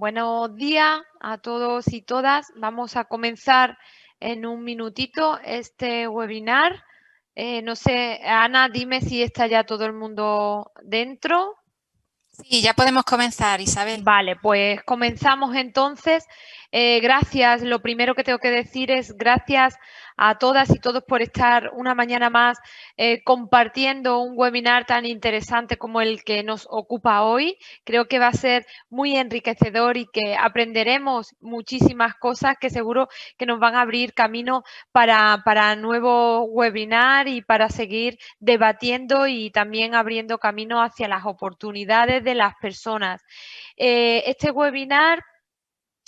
Buenos días a todos y todas. Vamos a comenzar en un minutito este webinar. No sé, Ana, dime si está ya todo el mundo dentro. Sí, ya podemos comenzar, Isabel. Vale, pues comenzamos entonces. Gracias. Lo primero que tengo que decir es gracias a todas y todos por estar una mañana más compartiendo un webinar tan interesante como el que nos ocupa hoy. Creo que va a ser muy enriquecedor y que aprenderemos muchísimas cosas que seguro que nos van a abrir camino para nuevo webinar y para seguir debatiendo y también abriendo camino hacia las oportunidades de las personas. Este webinar,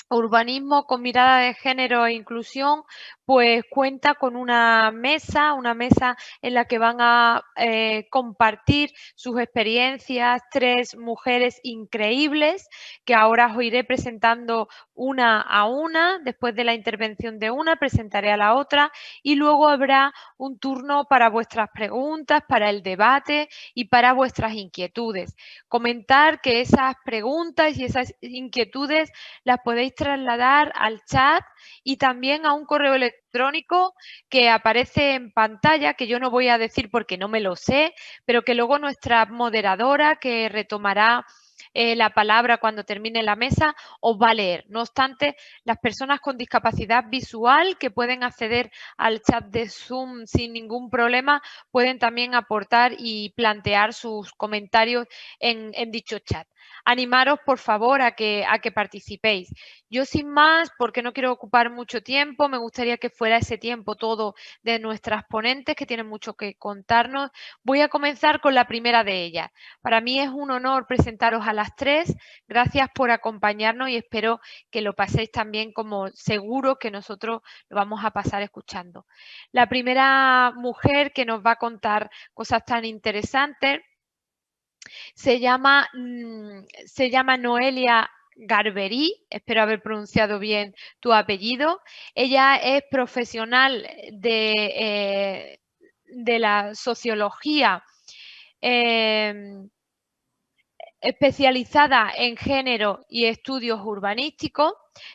Urbanismo con mirada de género e inclusión, pues cuenta con una mesa en la que van a compartir sus experiencias 3 mujeres increíbles que ahora os iré presentando una a una. Después de la intervención de una, presentaré a la otra y luego habrá un turno para vuestras preguntas, para el debate y para vuestras inquietudes. Comentar que esas preguntas y esas inquietudes las podéis trasladar al chat y también a un correo electrónico que aparece en pantalla, que yo no voy a decir porque no me lo sé, pero que luego nuestra moderadora, que retomará la palabra cuando termine la mesa, os va a leer. No obstante, las personas con discapacidad visual que pueden acceder al chat de Zoom sin ningún problema, pueden también aportar y plantear sus comentarios en dicho chat. Animaros, por favor, a que participéis. Yo, sin más, porque no quiero ocupar mucho tiempo, me gustaría que fuera ese tiempo todo de nuestras ponentes, que tienen mucho que contarnos. Voy a comenzar con la primera de ellas. Para mí es un honor presentaros a las 3. Gracias por acompañarnos y espero que lo paséis también como seguro que nosotros lo vamos a pasar escuchando. La primera mujer que nos va a contar cosas tan interesantes se llama Noelia Garberí, espero haber pronunciado bien tu apellido. Ella es profesional de la sociología, especializada en género y estudios urbanísticos,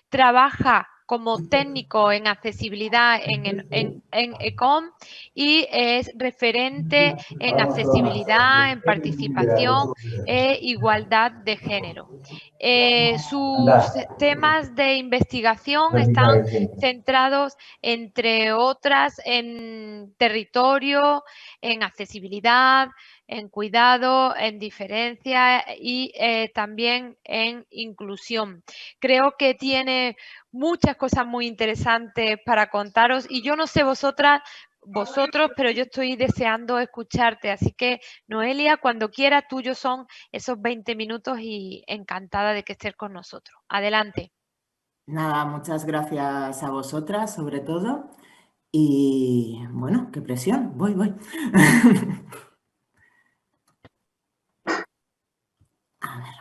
trabaja como técnico en accesibilidad en ECOM y es referente en accesibilidad, en participación e igualdad de género. Sus temas de investigación están centrados, entre otras, en territorio, en accesibilidad, en cuidado, en diferencia y también en inclusión. Creo que tiene muchas cosas muy interesantes para contaros y yo no sé vosotros, pero yo estoy deseando escucharte. Así que, Noelia, cuando quieras, tuyo son esos 20 minutos y encantada de que estés con nosotros. Adelante. Nada, muchas gracias a vosotras, sobre todo. Y bueno, qué presión. Voy. A ver.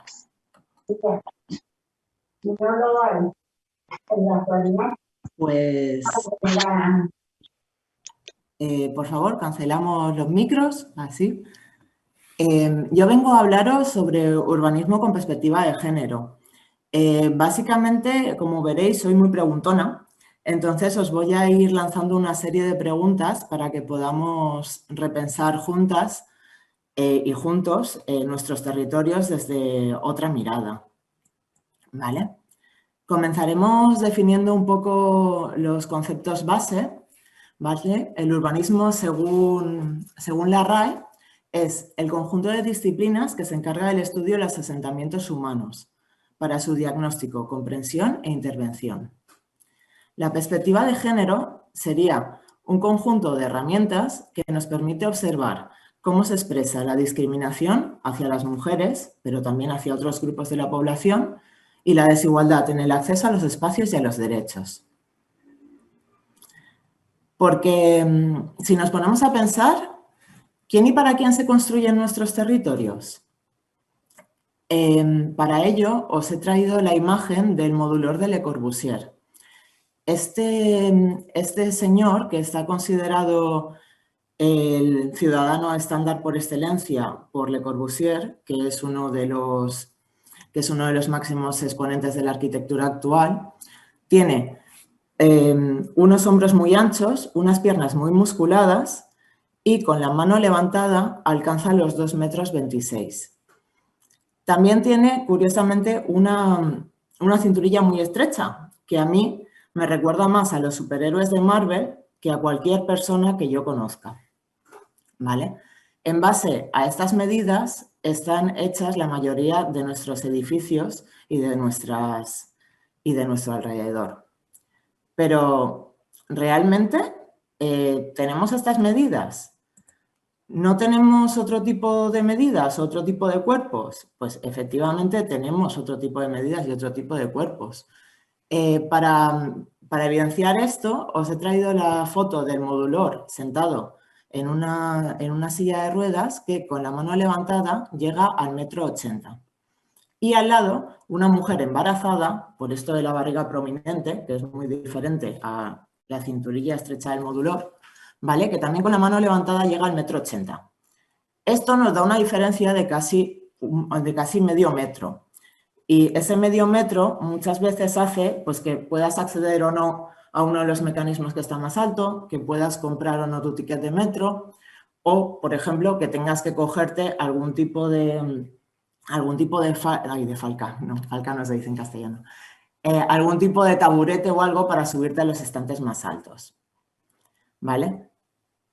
Pues, por favor, cancelamos los micros, así. Yo vengo a hablaros sobre urbanismo con perspectiva de género. Básicamente, como veréis, soy muy preguntona, entonces os voy a ir lanzando una serie de preguntas para que podamos repensar juntas y juntos nuestros territorios desde otra mirada. ¿Vale? Comenzaremos definiendo un poco los conceptos base. ¿Vale? El urbanismo, según la RAE, es el conjunto de disciplinas que se encarga del estudio de los asentamientos humanos para su diagnóstico, comprensión e intervención. La perspectiva de género sería un conjunto de herramientas que nos permite observar cómo se expresa la discriminación hacia las mujeres, pero también hacia otros grupos de la población, y la desigualdad en el acceso a los espacios y a los derechos. Porque si nos ponemos a pensar, ¿quién y para quién se construyen nuestros territorios? Para ello os he traído la imagen del modulor de Le Corbusier. Este señor, que está considerado el ciudadano estándar por excelencia por Le Corbusier, que es uno de los que es uno de los máximos exponentes de la arquitectura actual, tiene unos hombros muy anchos, unas piernas muy musculadas y con la mano levantada alcanza los 2,26 metros. También tiene, curiosamente, una cinturilla muy estrecha, que a mí me recuerda más a los superhéroes de Marvel que a cualquier persona que yo conozca, ¿vale? En base a estas medidas están hechas la mayoría de nuestros edificios y de nuestro alrededor. Pero, ¿realmente tenemos estas medidas? ¿No tenemos otro tipo de medidas, otro tipo de cuerpos? Pues efectivamente tenemos otro tipo de medidas y otro tipo de cuerpos. Para evidenciar esto, os he traído la foto del modulor sentado en una silla de ruedas que con la mano levantada llega al 1,80 m. Y al lado, una mujer embarazada, por esto de la barriga prominente, que es muy diferente a la cinturilla estrecha del modulor, ¿vale? Que también con la mano levantada llega al 1,80 m. Esto nos da una diferencia de casi medio metro. Y ese medio metro muchas veces hace pues, que puedas acceder o no a uno de los mecanismos que está más alto, que puedas comprar o no tu ticket de metro, o, por ejemplo, que tengas que cogerte algún tipo de falca, no, falca no se dice en castellano, algún tipo de taburete o algo para subirte a los estantes más altos, ¿vale?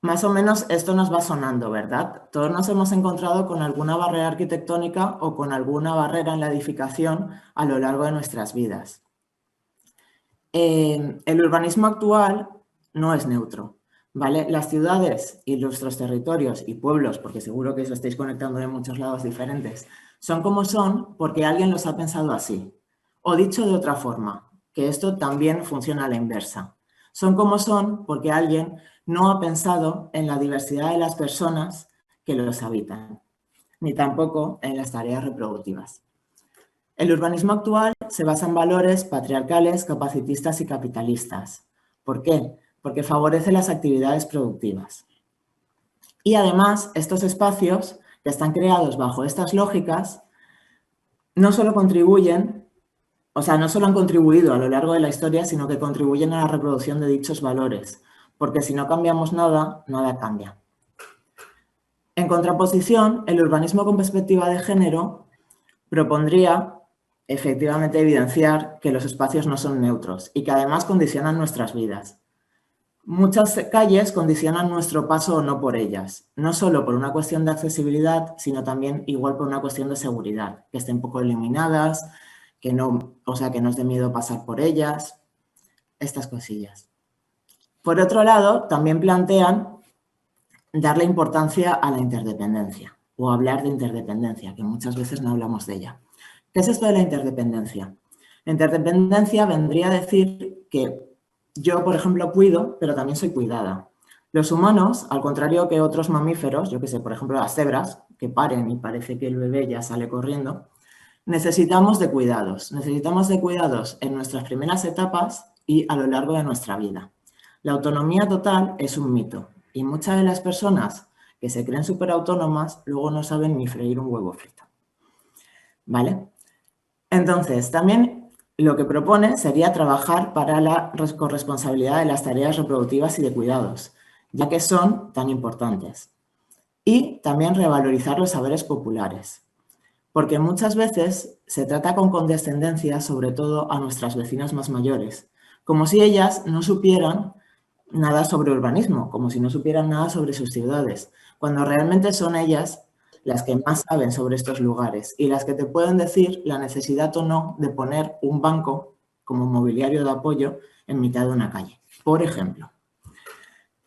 Más o menos esto nos va sonando, ¿verdad? Todos nos hemos encontrado con alguna barrera arquitectónica o con alguna barrera en la edificación a lo largo de nuestras vidas. El urbanismo actual no es neutro, ¿vale? Las ciudades y nuestros territorios y pueblos, porque seguro que os estáis conectando de muchos lados diferentes, son como son porque alguien los ha pensado así. O dicho de otra forma, que esto también funciona a la inversa. Son como son porque alguien no ha pensado en la diversidad de las personas que los habitan, ni tampoco en las tareas reproductivas. El urbanismo actual se basa en valores patriarcales, capacitistas y capitalistas. ¿Por qué? Porque favorece las actividades productivas. Y además, estos espacios que están creados bajo estas lógicas no solo contribuyen, o sea, no solo han contribuido a lo largo de la historia, sino que contribuyen a la reproducción de dichos valores, porque si no cambiamos nada, nada cambia. En contraposición, el urbanismo con perspectiva de género propondría efectivamente evidenciar que los espacios no son neutros y que además condicionan nuestras vidas. Muchas calles condicionan nuestro paso o no por ellas, no solo por una cuestión de accesibilidad, sino también igual por una cuestión de seguridad, que estén poco iluminadas, que no nos dé miedo pasar por ellas, estas cosillas. Por otro lado, también plantean darle importancia a la interdependencia o hablar de interdependencia, que muchas veces no hablamos de ella. ¿Qué es esto de la interdependencia? La interdependencia vendría a decir que yo, por ejemplo, cuido, pero también soy cuidada. Los humanos, al contrario que otros mamíferos, yo que sé, por ejemplo, las cebras, que paren y parece que el bebé ya sale corriendo, necesitamos de cuidados. Necesitamos de cuidados en nuestras primeras etapas y a lo largo de nuestra vida. La autonomía total es un mito y muchas de las personas que se creen súper autónomas luego no saben ni freír un huevo frito. ¿Vale? Entonces, también lo que propone sería trabajar para la corresponsabilidad de las tareas reproductivas y de cuidados, ya que son tan importantes. Y también revalorizar los saberes populares, porque muchas veces se trata con condescendencia, sobre todo a nuestras vecinas más mayores, como si ellas no supieran nada sobre urbanismo, como si no supieran nada sobre sus ciudades, cuando realmente son ellas las que más saben sobre estos lugares y las que te pueden decir la necesidad o no de poner un banco como mobiliario de apoyo en mitad de una calle, por ejemplo.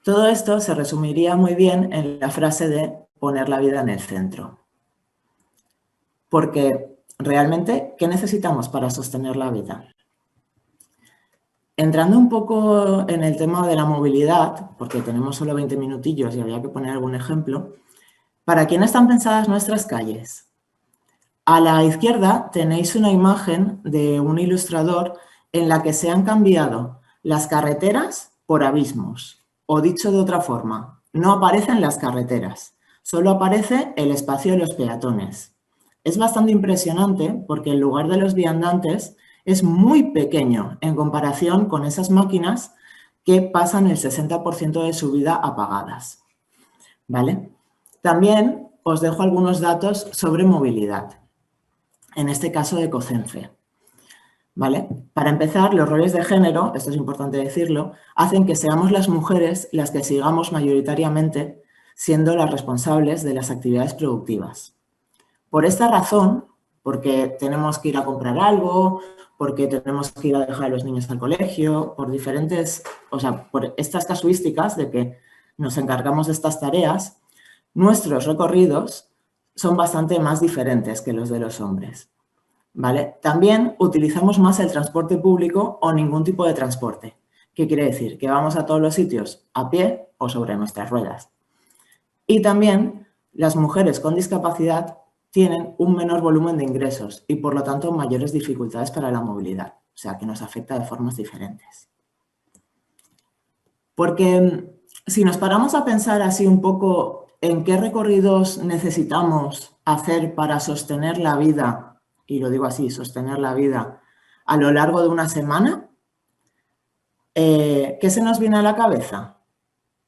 Todo esto se resumiría muy bien en la frase de poner la vida en el centro. Porque realmente, ¿qué necesitamos para sostener la vida? Entrando un poco en el tema de la movilidad, porque tenemos solo 20 minutillos y había que poner algún ejemplo, ¿para quién están pensadas nuestras calles? A la izquierda tenéis una imagen de un ilustrador en la que se han cambiado las carreteras por abismos. O dicho de otra forma, no aparecen las carreteras, solo aparece el espacio de los peatones. es bastante impresionante porque el lugar de los viandantes es muy pequeño en comparación con esas máquinas que pasan el 60% de su vida apagadas, ¿vale? También os dejo algunos datos sobre movilidad, en este caso de COCENFE, ¿vale? Para empezar, los roles de género, esto es importante decirlo, hacen que seamos las mujeres las que sigamos mayoritariamente siendo las responsables de las actividades productivas. Por esta razón, porque tenemos que ir a comprar algo, porque tenemos que ir a dejar a los niños al colegio, por diferentes, o sea, por estas casuísticas de que nos encargamos de estas tareas, nuestros recorridos son bastante más diferentes que los de los hombres, ¿vale? También utilizamos más el transporte público o ningún tipo de transporte. ¿Qué quiere decir? Que vamos a todos los sitios a pie o sobre nuestras ruedas. Y también las mujeres con discapacidad tienen un menor volumen de ingresos y, por lo tanto, mayores dificultades para la movilidad, o sea, que nos afecta de formas diferentes. Porque si nos paramos a pensar así un poco en qué recorridos necesitamos hacer para sostener la vida, y lo digo así, sostener la vida a lo largo de una semana, ¿qué se nos viene a la cabeza?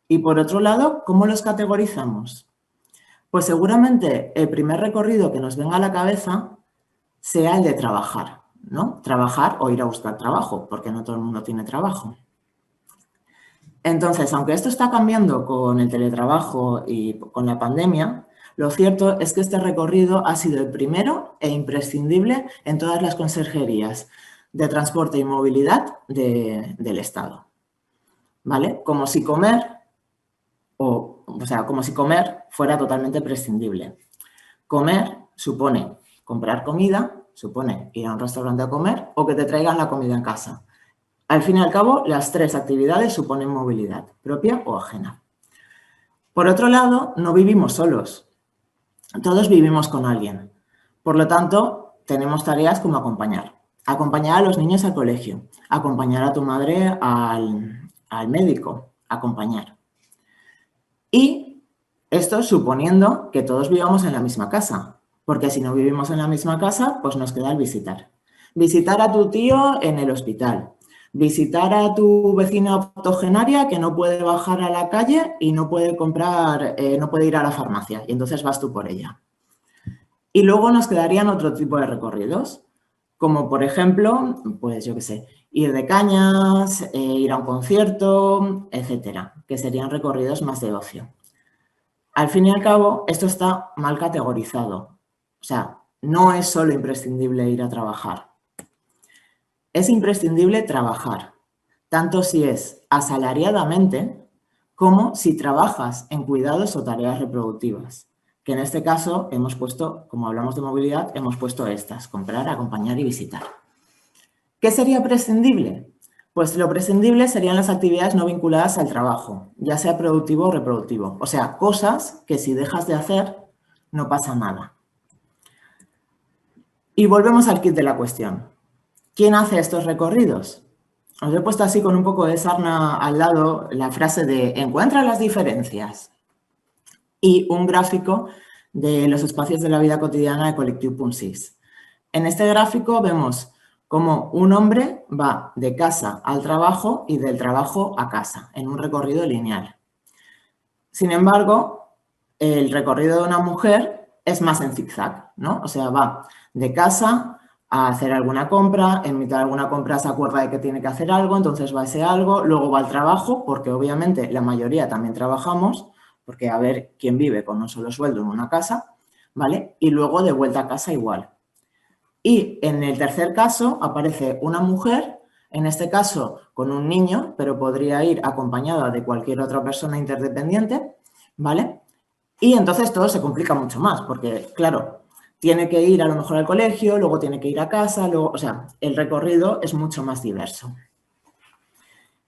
Y por otro lado, ¿cómo los categorizamos? Pues seguramente el primer recorrido que nos venga a la cabeza sea el de trabajar, ¿no? Trabajar o ir a buscar trabajo, porque no todo el mundo tiene trabajo. Entonces, aunque esto está cambiando con el teletrabajo y con la pandemia, lo cierto es que este recorrido ha sido el primero e imprescindible en todas las conserjerías de transporte y movilidad del Estado, ¿vale? Como si comer como si comer fuera totalmente prescindible. Comer supone comprar comida, supone ir a un restaurante a comer o que te traigan la comida en casa. Al fin y al cabo, las tres actividades suponen movilidad, propia o ajena. Por otro lado, no vivimos solos. Todos vivimos con alguien. Por lo tanto, tenemos tareas como acompañar. Acompañar a los niños al colegio, acompañar a tu madre al médico, acompañar. Y esto suponiendo que todos vivamos en la misma casa, porque si no vivimos en la misma casa, pues nos queda el visitar. Visitar a tu tío en el hospital, visitar a tu vecina octogenaria que no puede bajar a la calle y no puede comprar, no puede ir a la farmacia, y entonces vas tú por ella. Y luego nos quedarían otro tipo de recorridos, como por ejemplo, pues yo qué sé, ir de cañas, ir a un concierto, etcétera, que serían recorridos más de ocio. Al fin y al cabo, esto está mal categorizado. O sea, no es solo imprescindible ir a trabajar. Es imprescindible trabajar, tanto si es asalariadamente como si trabajas en cuidados o tareas reproductivas, que en este caso hemos puesto, como hablamos de movilidad, hemos puesto estas, comprar, acompañar y visitar. ¿Qué sería prescindible? Pues lo prescindible serían las actividades no vinculadas al trabajo, ya sea productivo o reproductivo. O sea, cosas que si dejas de hacer, no pasa nada. Y volvemos al kit de la cuestión. ¿Quién hace estos recorridos? Os he puesto así con un poco de sarna al lado la frase de encuentra las diferencias y un gráfico de los espacios de la vida cotidiana de Collectiu Punsís. En este gráfico vemos cómo un hombre va de casa al trabajo y del trabajo a casa, en un recorrido lineal. Sin embargo, el recorrido de una mujer es más en zigzag, ¿no? O sea, va de casa a hacer alguna compra, en mitad de alguna compra se acuerda de que tiene que hacer algo, entonces va a ese algo, luego va al trabajo, porque obviamente la mayoría también trabajamos, porque a ver quién vive con un solo sueldo en una casa, ¿vale? Y luego de vuelta a casa igual. Y en el tercer caso aparece una mujer, en este caso con un niño, pero podría ir acompañada de cualquier otra persona interdependiente, ¿vale? Y entonces todo se complica mucho más, porque, claro, tiene que ir a lo mejor al colegio, luego tiene que ir a casa, luego, o sea, el recorrido es mucho más diverso.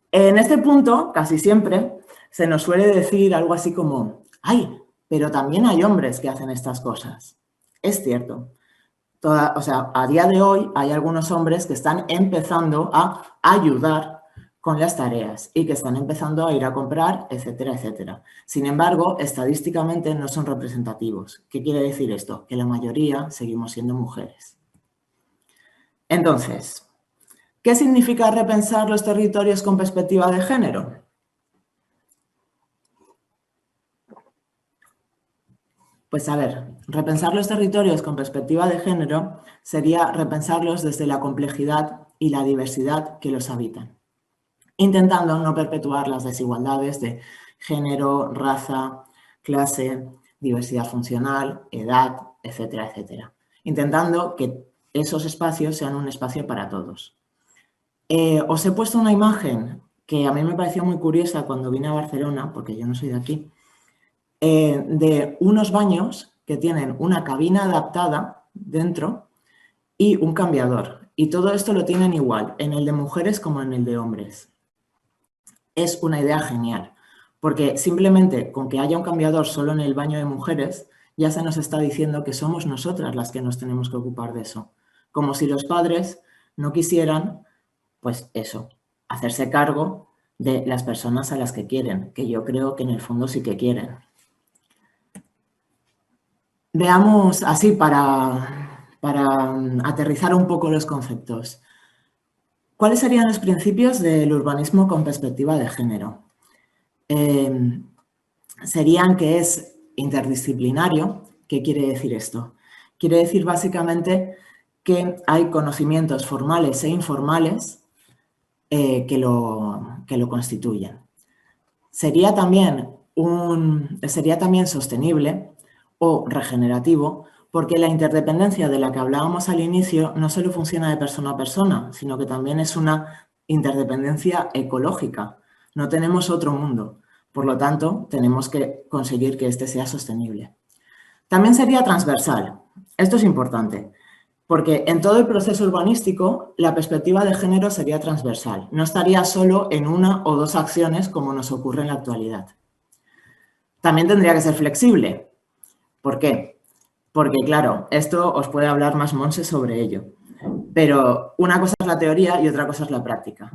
En este punto, casi siempre, se nos suele decir algo así como, ¡ay, pero también hay hombres que hacen estas cosas! Es cierto. O sea, a día de hoy hay algunos hombres que están empezando a ayudar con las tareas y que están empezando a ir a comprar, etcétera, etcétera. Sin embargo, estadísticamente no son representativos. ¿Qué quiere decir esto? Que la mayoría seguimos siendo mujeres. Entonces, ¿qué significa repensar los territorios con perspectiva de género? Pues a ver, repensar los territorios con perspectiva de género sería repensarlos desde la complejidad y la diversidad que los habitan, intentando no perpetuar las desigualdades de género, raza, clase, diversidad funcional, edad, etcétera, etcétera. Intentando que esos espacios sean un espacio para todos. Os he puesto una imagen que a mí me pareció muy curiosa cuando vine a Barcelona, porque yo no soy de aquí, de unos baños que tienen una cabina adaptada dentro y un cambiador. Y todo esto lo tienen igual, en el de mujeres como en el de hombres. Es una idea genial, porque simplemente con que haya un cambiador solo en el baño de mujeres, ya se nos está diciendo que somos nosotras las que nos tenemos que ocupar de eso. Como si los padres no quisieran, pues eso, hacerse cargo de las personas a las que quieren, que yo creo que en el fondo sí que quieren. Veamos así para aterrizar un poco los conceptos. ¿Cuáles serían los principios del urbanismo con perspectiva de género? Serían que es interdisciplinario. ¿Qué quiere decir esto? Quiere decir básicamente que hay conocimientos formales e informales que lo constituyen. Sería también sostenible o regenerativo, porque la interdependencia de la que hablábamos al inicio no solo funciona de persona a persona, sino que también es una interdependencia ecológica. No tenemos otro mundo, por lo tanto, tenemos que conseguir que este sea sostenible. También sería transversal. Esto es importante, porque en todo el proceso urbanístico la perspectiva de género sería transversal. No estaría solo en una o dos acciones como nos ocurre en la actualidad. También tendría que ser flexible. ¿Por qué? Porque, claro, esto os puede hablar más Monse sobre ello. Pero una cosa es la teoría y otra cosa es la práctica.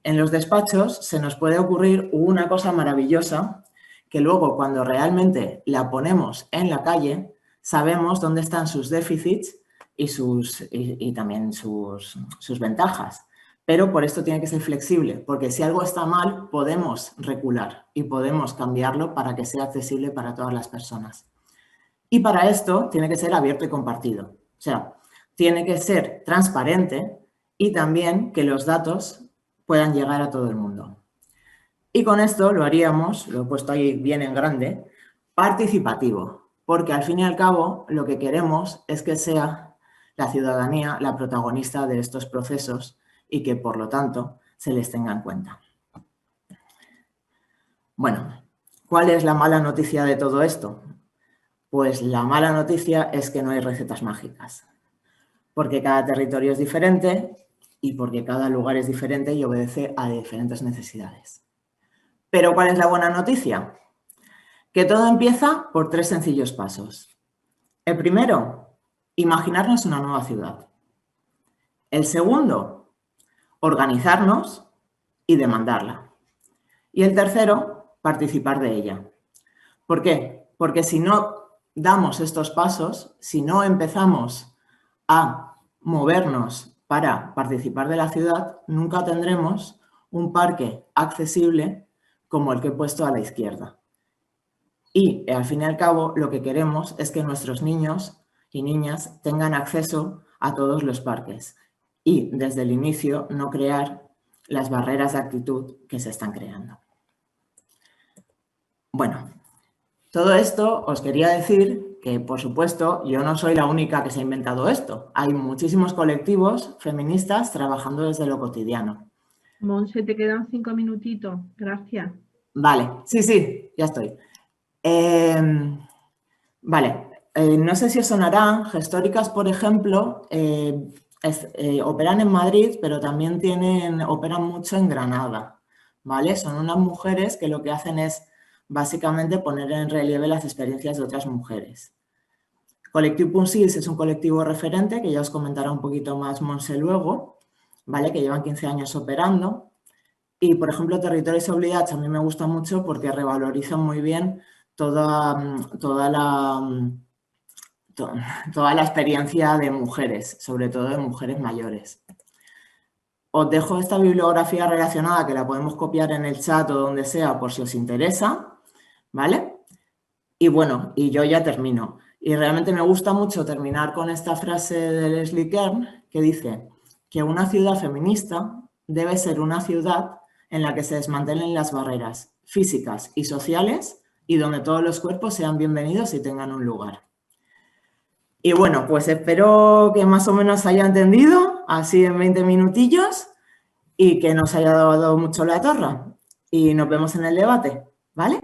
En los despachos se nos puede ocurrir una cosa maravillosa que luego, cuando realmente la ponemos en la calle, sabemos dónde están sus déficits y también sus ventajas. Pero por esto tiene que ser flexible, porque si algo está mal, podemos recular y podemos cambiarlo para que sea accesible para todas las personas. Y para esto tiene que ser abierto y compartido. O sea, tiene que ser transparente y también que los datos puedan llegar a todo el mundo. Y con esto lo haríamos, lo he puesto ahí bien en grande, participativo. Porque al fin y al cabo lo que queremos es que sea la ciudadanía la protagonista de estos procesos y que por lo tanto se les tenga en cuenta. Bueno, ¿cuál es la mala noticia de todo esto? Pues la mala noticia es que no hay recetas mágicas, porque cada territorio es diferente y porque cada lugar es diferente y obedece a diferentes necesidades. Pero ¿cuál es la buena noticia? Que todo empieza por 3 sencillos pasos. El primero, imaginarnos una nueva ciudad. El segundo, organizarnos y demandarla. Y el tercero, participar de ella. ¿Por qué? Porque si no damos estos pasos, si no empezamos a movernos para participar de la ciudad, nunca tendremos un parque accesible como el que he puesto a la izquierda. Y al fin y al cabo lo que queremos es que nuestros niños y niñas tengan acceso a todos los parques y desde el inicio no crear las barreras de actitud que se están creando. Bueno, todo esto os quería decir que, por supuesto, yo no soy la única que se ha inventado esto. Hay muchísimos colectivos feministas trabajando desde lo cotidiano. Monse, te quedan 5 minutitos. Gracias. Vale, sí, ya estoy. No sé si os sonarán, Gestóricas, por ejemplo, operan en Madrid, pero también operan mucho en Granada, ¿vale? Son unas mujeres que lo que hacen es básicamente poner en relieve las experiencias de otras mujeres. Colectivo Punsils es un colectivo referente, que ya os comentará un poquito más Monse luego, ¿vale? Que llevan 15 años operando. Y, por ejemplo, Territoris Oblidats a mí me gusta mucho porque revalorizan muy bien toda la experiencia de mujeres, sobre todo de mujeres mayores. Os dejo esta bibliografía relacionada que la podemos copiar en el chat o donde sea por si os interesa, ¿vale? Y bueno, y yo ya termino. Y realmente me gusta mucho terminar con esta frase de Leslie Kern que dice que una ciudad feminista debe ser una ciudad en la que se desmantelen las barreras físicas y sociales y donde todos los cuerpos sean bienvenidos y tengan un lugar. Y bueno, pues espero que más o menos haya entendido, así en 20 minutillos, y que nos haya dado mucho la torra. Y nos vemos en el debate, ¿vale?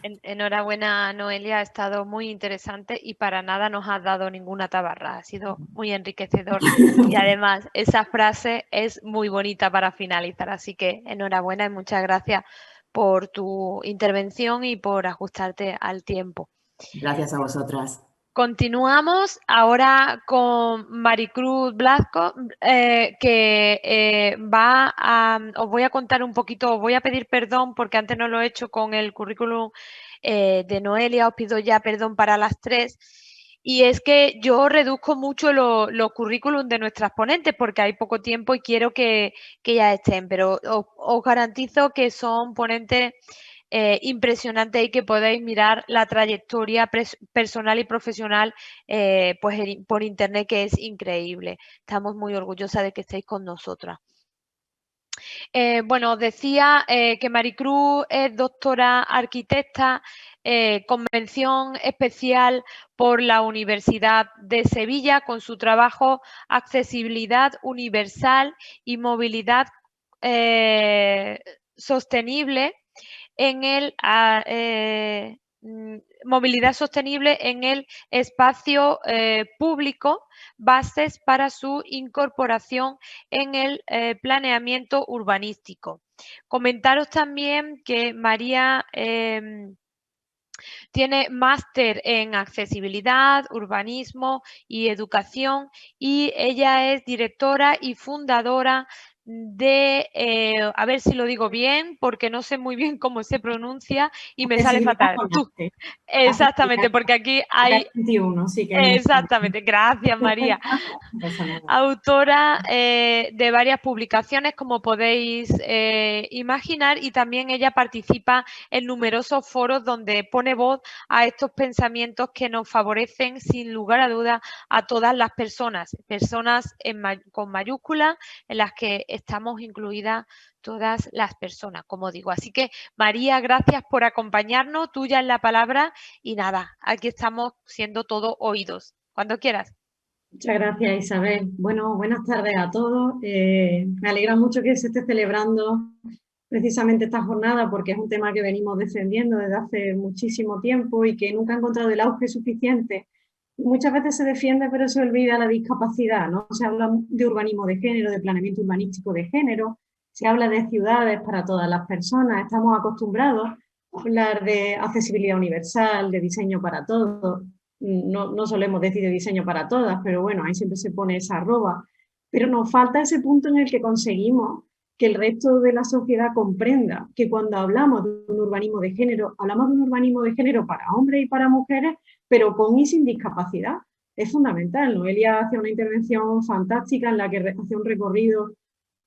Enhorabuena, Noelia, ha estado muy interesante y para nada nos has dado ninguna tabarra, ha sido muy enriquecedor y además esa frase es muy bonita para finalizar, así que enhorabuena y muchas gracias por tu intervención y por ajustarte al tiempo. Gracias a vosotras. Continuamos ahora con Maricruz Blasco, que va a, os voy a contar un poquito, os voy a pedir perdón porque antes no lo he hecho con el currículum de Noelia, os pido ya perdón para las tres. Y es que yo reduzco mucho los currículums de nuestras ponentes porque hay poco tiempo y quiero que ya estén, pero os garantizo que son ponentes impresionante y que podéis mirar la trayectoria personal y profesional pues por internet, que es increíble. Estamos muy orgullosas de que estéis con nosotras. Bueno, os decía que Maricruz es doctora arquitecta con mención especial por la Universidad de Sevilla con su trabajo Accesibilidad Universal y Movilidad Sostenible en el movilidad sostenible en el espacio público, bases para su incorporación en el planeamiento urbanístico. Comentaros también que María tiene máster en accesibilidad, urbanismo y educación y ella es directora y fundadora de, a ver si lo digo bien, porque no sé muy bien cómo se pronuncia y me sale fatal. Exactamente, porque aquí hay... 21, sí que exactamente, gracias María. Autora de varias publicaciones, como podéis imaginar, y también ella participa en numerosos foros donde pone voz a estos pensamientos que nos favorecen sin lugar a dudas a todas las personas, con mayúsculas en las que estamos incluidas todas las personas, como digo. Así que María, gracias por acompañarnos, tuya es la palabra y nada, aquí estamos siendo todo oídos. Cuando quieras. Muchas gracias, Isabel. Bueno, buenas tardes a todos. Me alegra mucho que se esté celebrando precisamente esta jornada porque es un tema que venimos defendiendo desde hace muchísimo tiempo y que nunca ha encontrado el auge suficiente. Muchas veces se defiende pero se olvida la discapacidad, ¿no? Se habla de urbanismo de género, de planeamiento urbanístico de género, se habla de ciudades para todas las personas, estamos acostumbrados a hablar de accesibilidad universal, de diseño para todos. No solemos decir de diseño para todas, pero bueno, ahí siempre se pone esa arroba. Pero nos falta ese punto en el que conseguimos que el resto de la sociedad comprenda que cuando hablamos de un urbanismo de género, hablamos de un urbanismo de género para hombres y para mujeres, pero con y sin discapacidad. Es fundamental. Noelia hace una intervención fantástica en la que hace un recorrido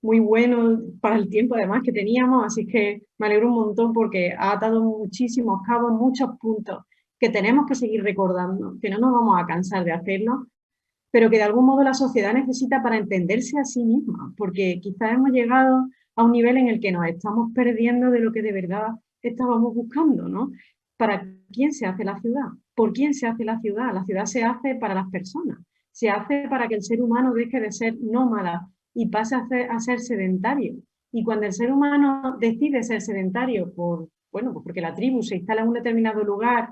muy bueno para el tiempo además que teníamos, así que me alegro un montón porque ha atado muchísimos cabos, muchos puntos que tenemos que seguir recordando, que no nos vamos a cansar de hacerlo, pero que de algún modo la sociedad necesita para entenderse a sí misma, porque quizás hemos llegado a un nivel en el que nos estamos perdiendo de lo que de verdad estábamos buscando, ¿no? ¿Para quién se hace la ciudad? ¿Por quién se hace la ciudad? La ciudad se hace para las personas, se hace para que el ser humano deje de ser nómada y pase a ser sedentario. Y cuando el ser humano decide ser sedentario porque la tribu se instala en un determinado lugar,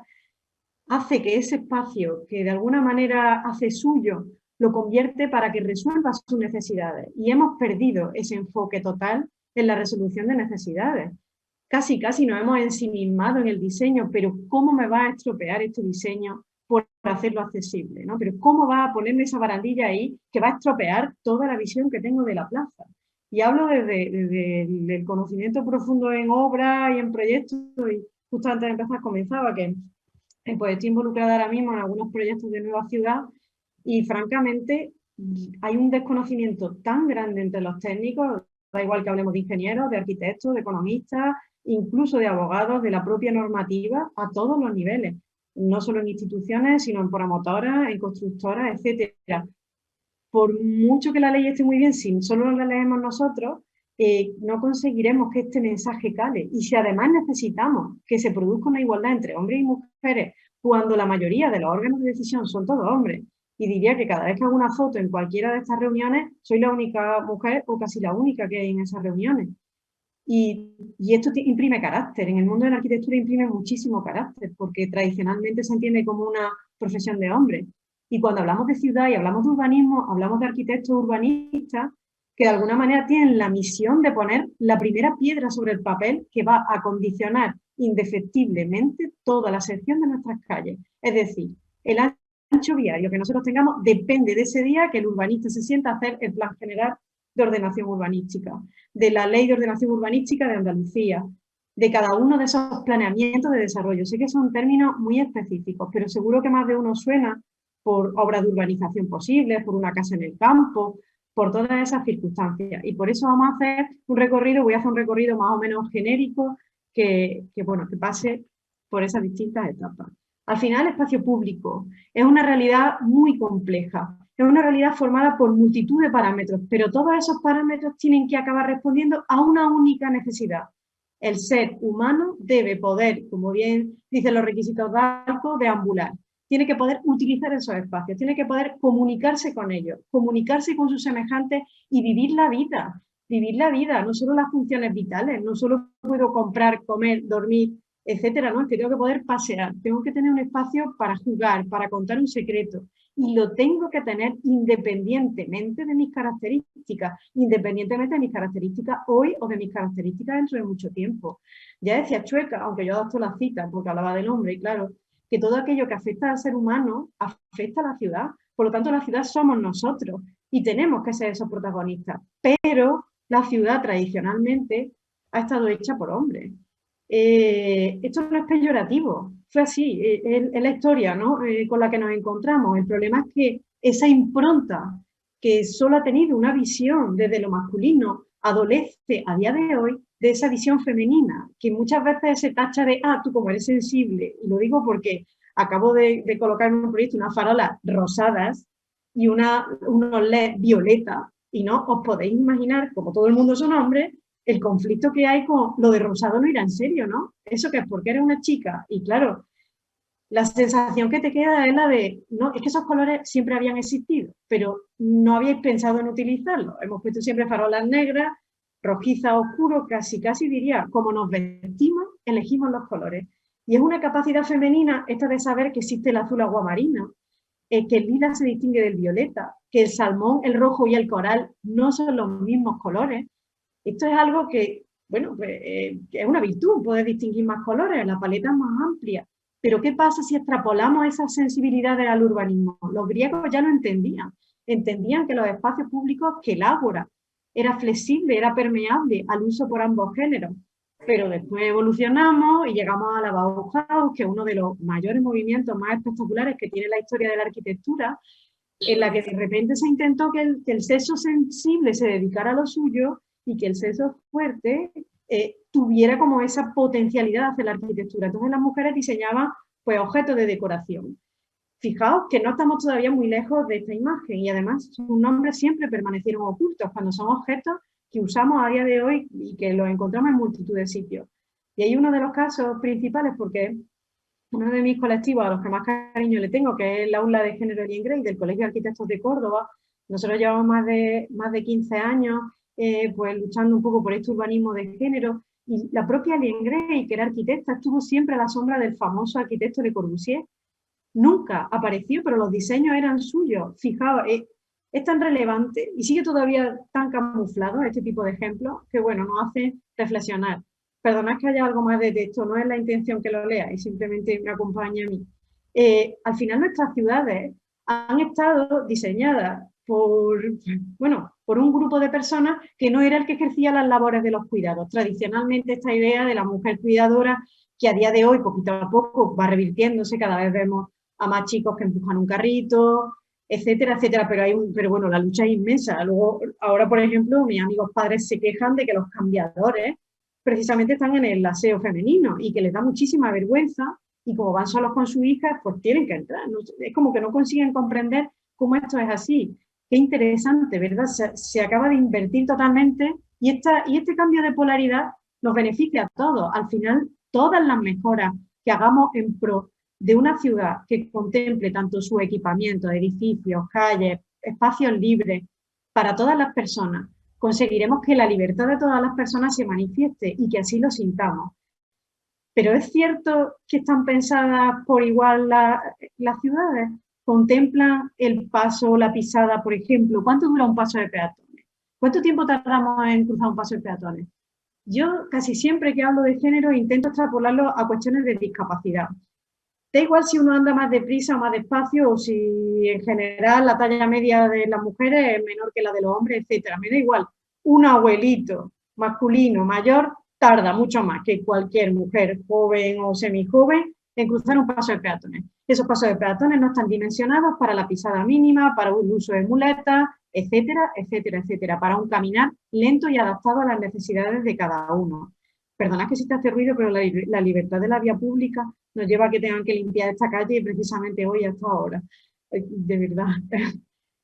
hace que ese espacio que de alguna manera hace suyo, lo convierte para que resuelva sus necesidades. Y hemos perdido ese enfoque total en la resolución de necesidades. Casi nos hemos ensimismado en el diseño, pero ¿cómo me va a estropear este diseño por hacerlo accesible, ¿no? Pero ¿cómo va a ponerme esa barandilla ahí que va a estropear toda la visión que tengo de la plaza? Y hablo desde el conocimiento profundo en obras y en proyectos, y justo antes de empezar comenzaba que pues estoy involucrada ahora mismo en algunos proyectos de nueva ciudad y francamente hay un desconocimiento tan grande entre los técnicos, da igual que hablemos de ingenieros, de arquitectos, de economistas, incluso de abogados, de la propia normativa a todos los niveles, no solo en instituciones, sino en promotoras, en constructoras, etcétera. Por mucho que la ley esté muy bien, si solo la leemos nosotros, no conseguiremos que este mensaje cale. Y si además necesitamos que se produzca una igualdad entre hombres y mujeres, cuando la mayoría de los órganos de decisión son todos hombres, y diría que cada vez que hago una foto en cualquiera de estas reuniones, soy la única mujer o casi la única que hay en esas reuniones. Y esto imprime carácter. En el mundo de la arquitectura imprime muchísimo carácter, porque tradicionalmente se entiende como una profesión de hombres. Y cuando hablamos de ciudad y hablamos de urbanismo, hablamos de arquitectos urbanistas que de alguna manera tienen la misión de poner la primera piedra sobre el papel que va a condicionar indefectiblemente toda la sección de nuestras calles. Es decir, el ancho viario que nosotros tengamos depende de ese día que el urbanista se sienta a hacer el plan general de ordenación urbanística, de la ley de ordenación urbanística de Andalucía, de cada uno de esos planeamientos de desarrollo. Sé que son términos muy específicos, pero seguro que más de uno suena por obras de urbanización posibles, por una casa en el campo, por todas esas circunstancias. Y por eso vamos a hacer un recorrido, voy a hacer un recorrido más o menos genérico que pase por esas distintas etapas. Al final, el espacio público es una realidad muy compleja. Es una realidad formada por multitud de parámetros, pero todos esos parámetros tienen que acabar respondiendo a una única necesidad. El ser humano debe poder, como bien dicen los requisitos básicos, deambular. Tiene que poder utilizar esos espacios, tiene que poder comunicarse con ellos, comunicarse con sus semejantes y vivir la vida, no solo las funciones vitales, no solo puedo comprar, comer, dormir, etcétera, no, es que tengo que poder pasear, tengo que tener un espacio para jugar, para contar un secreto, y lo tengo que tener independientemente de mis características, hoy o de mis características dentro de mucho tiempo. Ya decía Chueca, aunque yo adapto la cita porque hablaba del hombre, y claro, que todo aquello que afecta al ser humano afecta a la ciudad. Por lo tanto, la ciudad somos nosotros y tenemos que ser esos protagonistas. Pero la ciudad tradicionalmente ha estado hecha por hombres. Esto no es peyorativo, fue así, es la historia, ¿no? Con la que nos encontramos. El problema es que esa impronta que solo ha tenido una visión desde lo masculino adolece a día de hoy de esa visión femenina, que muchas veces se tacha de, tú como eres sensible, y lo digo porque acabo de colocar en un proyecto unas farolas rosadas y unos LED violeta, y no os podéis imaginar, como todo el mundo son hombres, el conflicto que hay con lo de rosado no irá en serio, ¿no? Eso que es porque eres una chica, y claro, la sensación que te queda es la de, no, es que esos colores siempre habían existido, pero no habíais pensado en utilizarlos. Hemos puesto siempre farolas negras, rojiza, oscuro, casi diría, como nos vestimos, elegimos los colores. Y es una capacidad femenina esta de saber que existe el azul aguamarina, que el lila se distingue del violeta, que el salmón, el rojo y el coral no son los mismos colores. Esto es algo que, bueno, que es una virtud, poder distinguir más colores, la paleta es más amplia. Pero ¿qué pasa si extrapolamos esas sensibilidades al urbanismo? Los griegos ya lo entendían que los espacios públicos, que el ágora era flexible, era permeable al uso por ambos géneros. Pero después evolucionamos y llegamos a la Bauhaus, que es uno de los mayores movimientos más espectaculares que tiene la historia de la arquitectura, en la que de repente se intentó que el sexo sensible se dedicara a lo suyo y que el sexo fuerte tuviera como esa potencialidad de hacer la arquitectura. Entonces las mujeres diseñaban pues objetos de decoración. Fijaos que no estamos todavía muy lejos de esta imagen y además sus nombres siempre permanecieron ocultos cuando son objetos que usamos a día de hoy y que los encontramos en multitud de sitios. Y hay uno de los casos principales porque uno de mis colectivos a los que más cariño le tengo, que es el aula de género Alien Grey del Colegio de Arquitectos de Córdoba. Nosotros llevamos más de 15 años pues luchando un poco por este urbanismo de género, y la propia Alien Grey, que era arquitecta, estuvo siempre a la sombra del famoso arquitecto Le Corbusier. Nunca apareció, pero los diseños eran suyos. Fijaos, es tan relevante y sigue todavía tan camuflado este tipo de ejemplos que, bueno, nos hace reflexionar. Perdonad que haya algo más de texto, no es la intención que lo lea y simplemente me acompaña a mí. Al final nuestras ciudades han estado diseñadas por un grupo de personas que no era el que ejercía las labores de los cuidados. Tradicionalmente esta idea de la mujer cuidadora, que a día de hoy poquito a poco va revirtiéndose, cada vez vemos a más chicos que empujan un carrito, etcétera, etcétera, pero bueno, la lucha es inmensa. Luego, ahora, por ejemplo, mis amigos padres se quejan de que los cambiadores precisamente están en el aseo femenino y que les da muchísima vergüenza y como van solos con su hija, pues tienen que entrar. Es como que no consiguen comprender cómo esto es así. Qué interesante, ¿verdad? Se acaba de invertir totalmente y este cambio de polaridad nos beneficia a todos. Al final, todas las mejoras que hagamos en pro de una ciudad que contemple tanto su equipamiento, edificios, calles, espacios libres para todas las personas, conseguiremos que la libertad de todas las personas se manifieste y que así lo sintamos. Pero es cierto que están pensadas por igual las ciudades, contemplan el paso, la pisada, por ejemplo. ¿Cuánto dura un paso de peatones? ¿Cuánto tiempo tardamos en cruzar un paso de peatones? Yo casi siempre que hablo de género intento extrapolarlo a cuestiones de discapacidad. Da igual si uno anda más deprisa o más despacio o si en general la talla media de las mujeres es menor que la de los hombres, etcétera. Me da igual. Un abuelito masculino mayor tarda mucho más que cualquier mujer joven o semijoven en cruzar un paso de peatones. Esos pasos de peatones no están dimensionados para la pisada mínima, para el uso de muletas, etcétera, etcétera, etcétera, para un caminar lento y adaptado a las necesidades de cada uno. Perdonad que si te hace ruido, pero la libertad de la vía pública nos lleva a que tengan que limpiar esta calle precisamente hoy a esta hora. De verdad.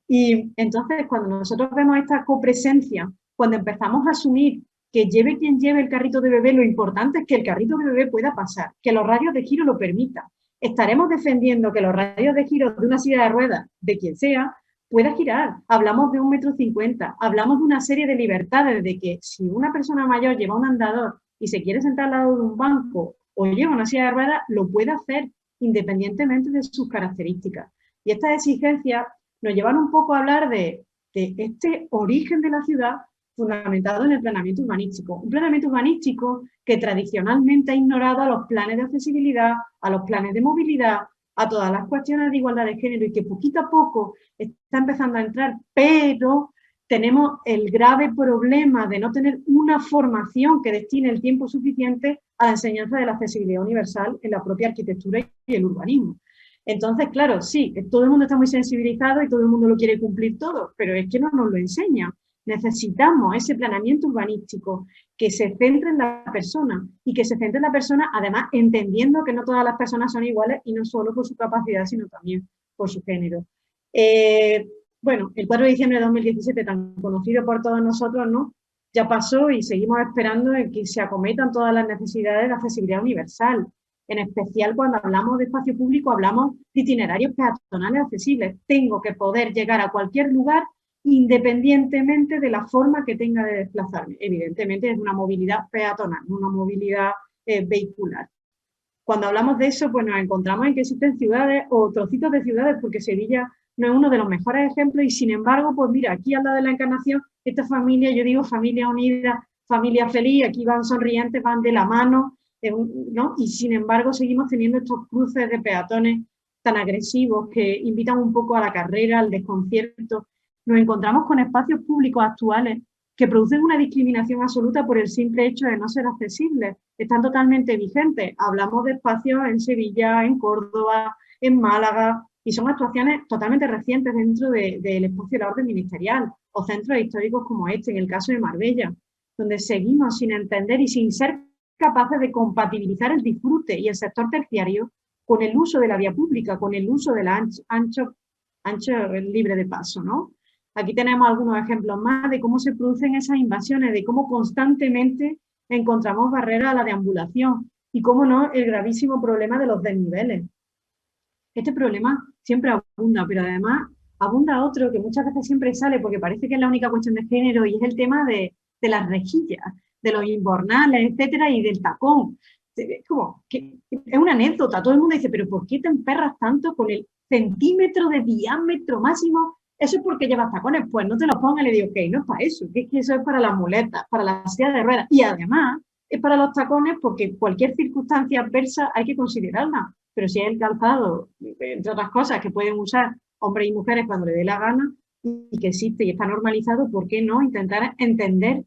Y entonces, cuando nosotros vemos esta copresencia, cuando empezamos a asumir que lleve quien lleve el carrito de bebé, lo importante es que el carrito de bebé pueda pasar, que los radios de giro lo permitan. Estaremos defendiendo que los radios de giro de una silla de ruedas, de quien sea, pueda girar. Hablamos de 1,50 m, hablamos de una serie de libertades, de que si una persona mayor lleva un andador y se quiere sentar al lado de un banco o lleva una silla de ruedas, lo puede hacer independientemente de sus características. Y estas exigencias nos llevan un poco a hablar de este origen de la ciudad fundamentado en el planeamiento urbanístico. Un planeamiento urbanístico que tradicionalmente ha ignorado a los planes de accesibilidad, a los planes de movilidad, a todas las cuestiones de igualdad de género y que poquito a poco está empezando a entrar, pero tenemos el grave problema de no tener una formación que destine el tiempo suficiente a la enseñanza de la accesibilidad universal en la propia arquitectura y el urbanismo. Entonces, claro, sí, todo el mundo está muy sensibilizado y todo el mundo lo quiere cumplir todo, pero es que no nos lo enseñan. Necesitamos ese planeamiento urbanístico que se centre en la persona y que se centre en la persona, además, entendiendo que no todas las personas son iguales y no solo por su capacidad, sino también por su género. Bueno, el 4 de diciembre de 2017, tan conocido por todos nosotros, ¿no? Ya pasó y seguimos esperando en que se acometan todas las necesidades de accesibilidad universal. En especial cuando hablamos de espacio público, hablamos de itinerarios peatonales accesibles. Tengo que poder llegar a cualquier lugar independientemente de la forma que tenga de desplazarme. Evidentemente es una movilidad peatonal, no una movilidad vehicular. Cuando hablamos de eso, pues nos encontramos en que existen ciudades o trocitos de ciudades, porque Sevilla no es uno de los mejores ejemplos y sin embargo, pues mira, aquí al lado de la Encarnación, esta familia, yo digo familia unida, familia feliz, aquí van sonrientes, van de la mano, ¿no? Y sin embargo seguimos teniendo estos cruces de peatones tan agresivos que invitan un poco a la carrera, al desconcierto. Nos encontramos con espacios públicos actuales que producen una discriminación absoluta por el simple hecho de no ser accesibles. Están totalmente vigentes. Hablamos de espacios en Sevilla, en Córdoba, en Málaga, y son actuaciones totalmente recientes dentro del espacio de la orden ministerial, o centros históricos como este, en el caso de Marbella, donde seguimos sin entender y sin ser capaces de compatibilizar el disfrute y el sector terciario con el uso de la vía pública, con el uso del ancho libre de paso, ¿no? Aquí tenemos algunos ejemplos más de cómo se producen esas invasiones, de cómo constantemente encontramos barreras a la deambulación y, cómo no, el gravísimo problema de los desniveles. Este problema siempre abunda, pero además abunda otro que muchas veces siempre sale porque parece que es la única cuestión de género y es el tema de las rejillas, de los invernales, etcétera, y del tacón. Es como que es una anécdota, todo el mundo dice, pero ¿por qué te emperras tanto con el centímetro de diámetro máximo? Eso es porque llevas tacones, pues no te los pongas. Le digo, ok, no es para eso, que es que eso es para las muletas, para la silla de ruedas, y además es para los tacones porque cualquier circunstancia adversa hay que considerarla, pero si es el calzado, entre otras cosas, que pueden usar hombres y mujeres cuando les dé la gana, y que existe y está normalizado, ¿por qué no intentar entender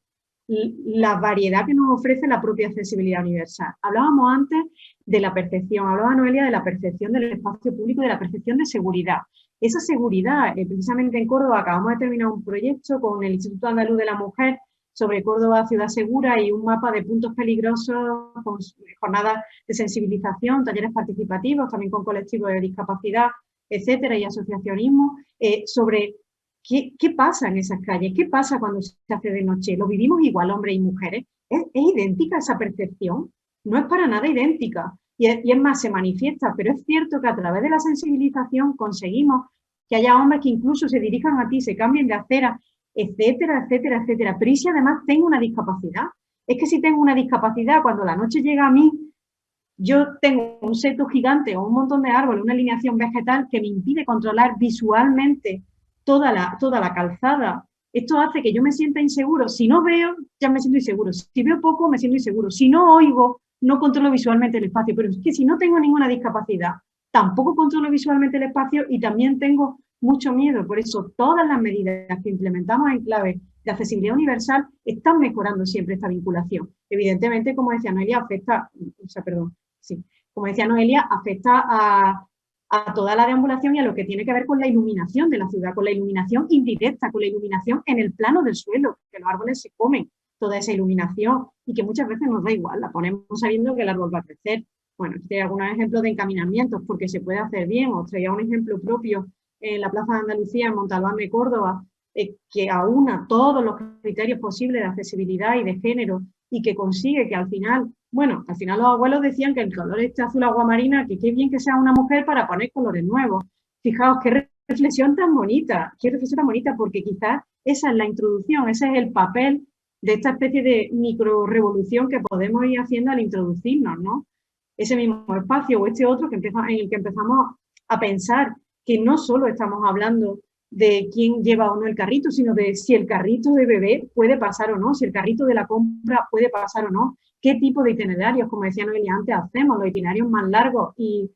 la variedad que nos ofrece la propia accesibilidad universal? Hablábamos antes de la percepción, hablaba Noelia de la percepción del espacio público, de la percepción de seguridad. Esa seguridad, precisamente en Córdoba acabamos de terminar un proyecto con el Instituto Andaluz de la Mujer sobre Córdoba Ciudad Segura y un mapa de puntos peligrosos con jornadas de sensibilización, talleres participativos, también con colectivos de discapacidad, etcétera, y asociacionismo, sobre ¿qué pasa en esas calles? ¿Qué pasa cuando se hace de noche? ¿Lo vivimos igual hombres y mujeres? ¿Es idéntica esa percepción? No es para nada idéntica. Y es más, se manifiesta, pero es cierto que a través de la sensibilización conseguimos que haya hombres que incluso se dirijan a ti, se cambien de acera, etcétera, etcétera, etcétera. Pero ¿y si además tengo una discapacidad? Es que si tengo una discapacidad, cuando la noche llega a mí, yo tengo un seto gigante o un montón de árboles, una alineación vegetal que me impide controlar visualmente toda la calzada. Esto hace que yo me sienta inseguro. Si no veo, ya me siento inseguro. Si veo poco, me siento inseguro. Si no oigo, no controlo visualmente el espacio. Pero es que si no tengo ninguna discapacidad, tampoco controlo visualmente el espacio y también tengo mucho miedo. Por eso todas las medidas que implementamos en clave de accesibilidad universal están mejorando siempre esta vinculación. Evidentemente, como decía Noelia, afecta a toda la deambulación y a lo que tiene que ver con la iluminación de la ciudad, con la iluminación indirecta, con la iluminación en el plano del suelo, que los árboles se comen toda esa iluminación y que muchas veces nos da igual, la ponemos sabiendo que el árbol va a crecer. Bueno, aquí hay algunos ejemplos de encaminamientos porque se puede hacer bien. Os traía un ejemplo propio en la Plaza de Andalucía, en Montalbán de Córdoba, que aúna todos los criterios posibles de accesibilidad y de género y que consigue que al final los abuelos decían que el color este azul aguamarina, que qué bien que sea una mujer para poner colores nuevos. Fijaos, qué reflexión tan bonita, porque quizás esa es la introducción, ese es el papel de esta especie de micro revolución que podemos ir haciendo al introducirnos, ¿no? Ese mismo espacio o este otro en el que empezamos a pensar que no solo estamos hablando de quién lleva o no el carrito, sino de si el carrito de bebé puede pasar o no, si el carrito de la compra puede pasar o no, qué tipo de itinerarios, como decía Noelia antes, hacemos, los itinerarios más largos y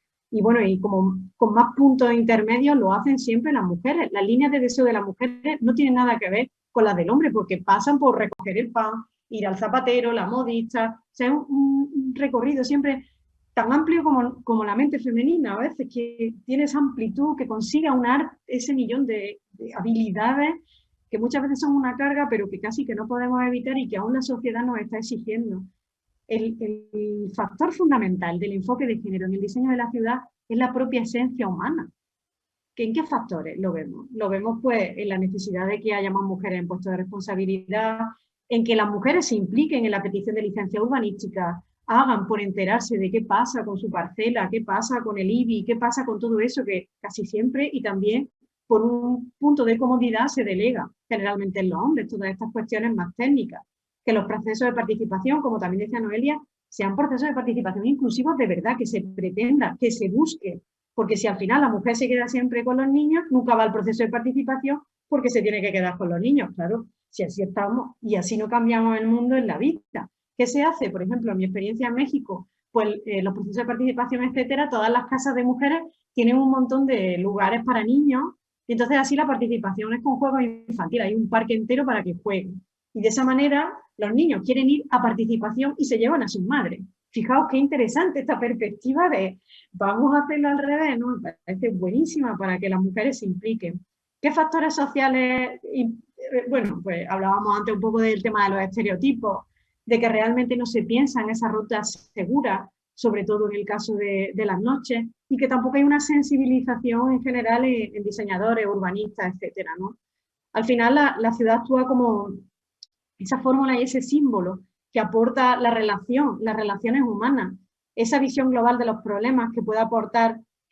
como con más puntos intermedios lo hacen siempre las mujeres. Las líneas de deseo de las mujeres no tienen nada que ver con las del hombre, porque pasan por recoger el pan, ir al zapatero, la modista, o sea, es un recorrido siempre tan amplio como la mente femenina, a veces, que tiene esa amplitud, que consiga aunar ese millón de habilidades que muchas veces son una carga, pero que casi que no podemos evitar y que aún la sociedad nos está exigiendo. El factor fundamental del enfoque de género en el diseño de la ciudad es la propia esencia humana. ¿En qué factores lo vemos? Lo vemos pues en la necesidad de que haya más mujeres en puestos de responsabilidad, en que las mujeres se impliquen en la petición de licencia urbanística, hagan por enterarse de qué pasa con su parcela, qué pasa con el IBI, qué pasa con todo eso que casi siempre y también por un punto de comodidad se delega generalmente en los hombres, todas estas cuestiones más técnicas. Que los procesos de participación, como también decía Noelia, sean procesos de participación inclusivos de verdad, que se pretenda, que se busque, porque si al final la mujer se queda siempre con los niños, nunca va al proceso de participación porque se tiene que quedar con los niños, claro, si así estamos y así no cambiamos el mundo en la vida. ¿Qué se hace? Por ejemplo, en mi experiencia en México, pues los procesos de participación, etcétera, todas las casas de mujeres tienen un montón de lugares para niños y entonces así la participación es con juegos infantiles, hay un parque entero para que jueguen. Y de esa manera los niños quieren ir a participación y se llevan a sus madres. Fijaos qué interesante esta perspectiva de vamos a hacerlo al revés, ¿no? Me parece buenísima para que las mujeres se impliquen. ¿Qué factores sociales? Bueno, pues hablábamos antes un poco del tema de los estereotipos, de que realmente no se piensa en esa ruta segura, sobre todo en el caso de las noches, y que tampoco hay una sensibilización en general en diseñadores, urbanistas, etcétera, ¿no? Al final la ciudad actúa como esa fórmula y ese símbolo que aporta las relaciones humanas, esa visión global de los problemas que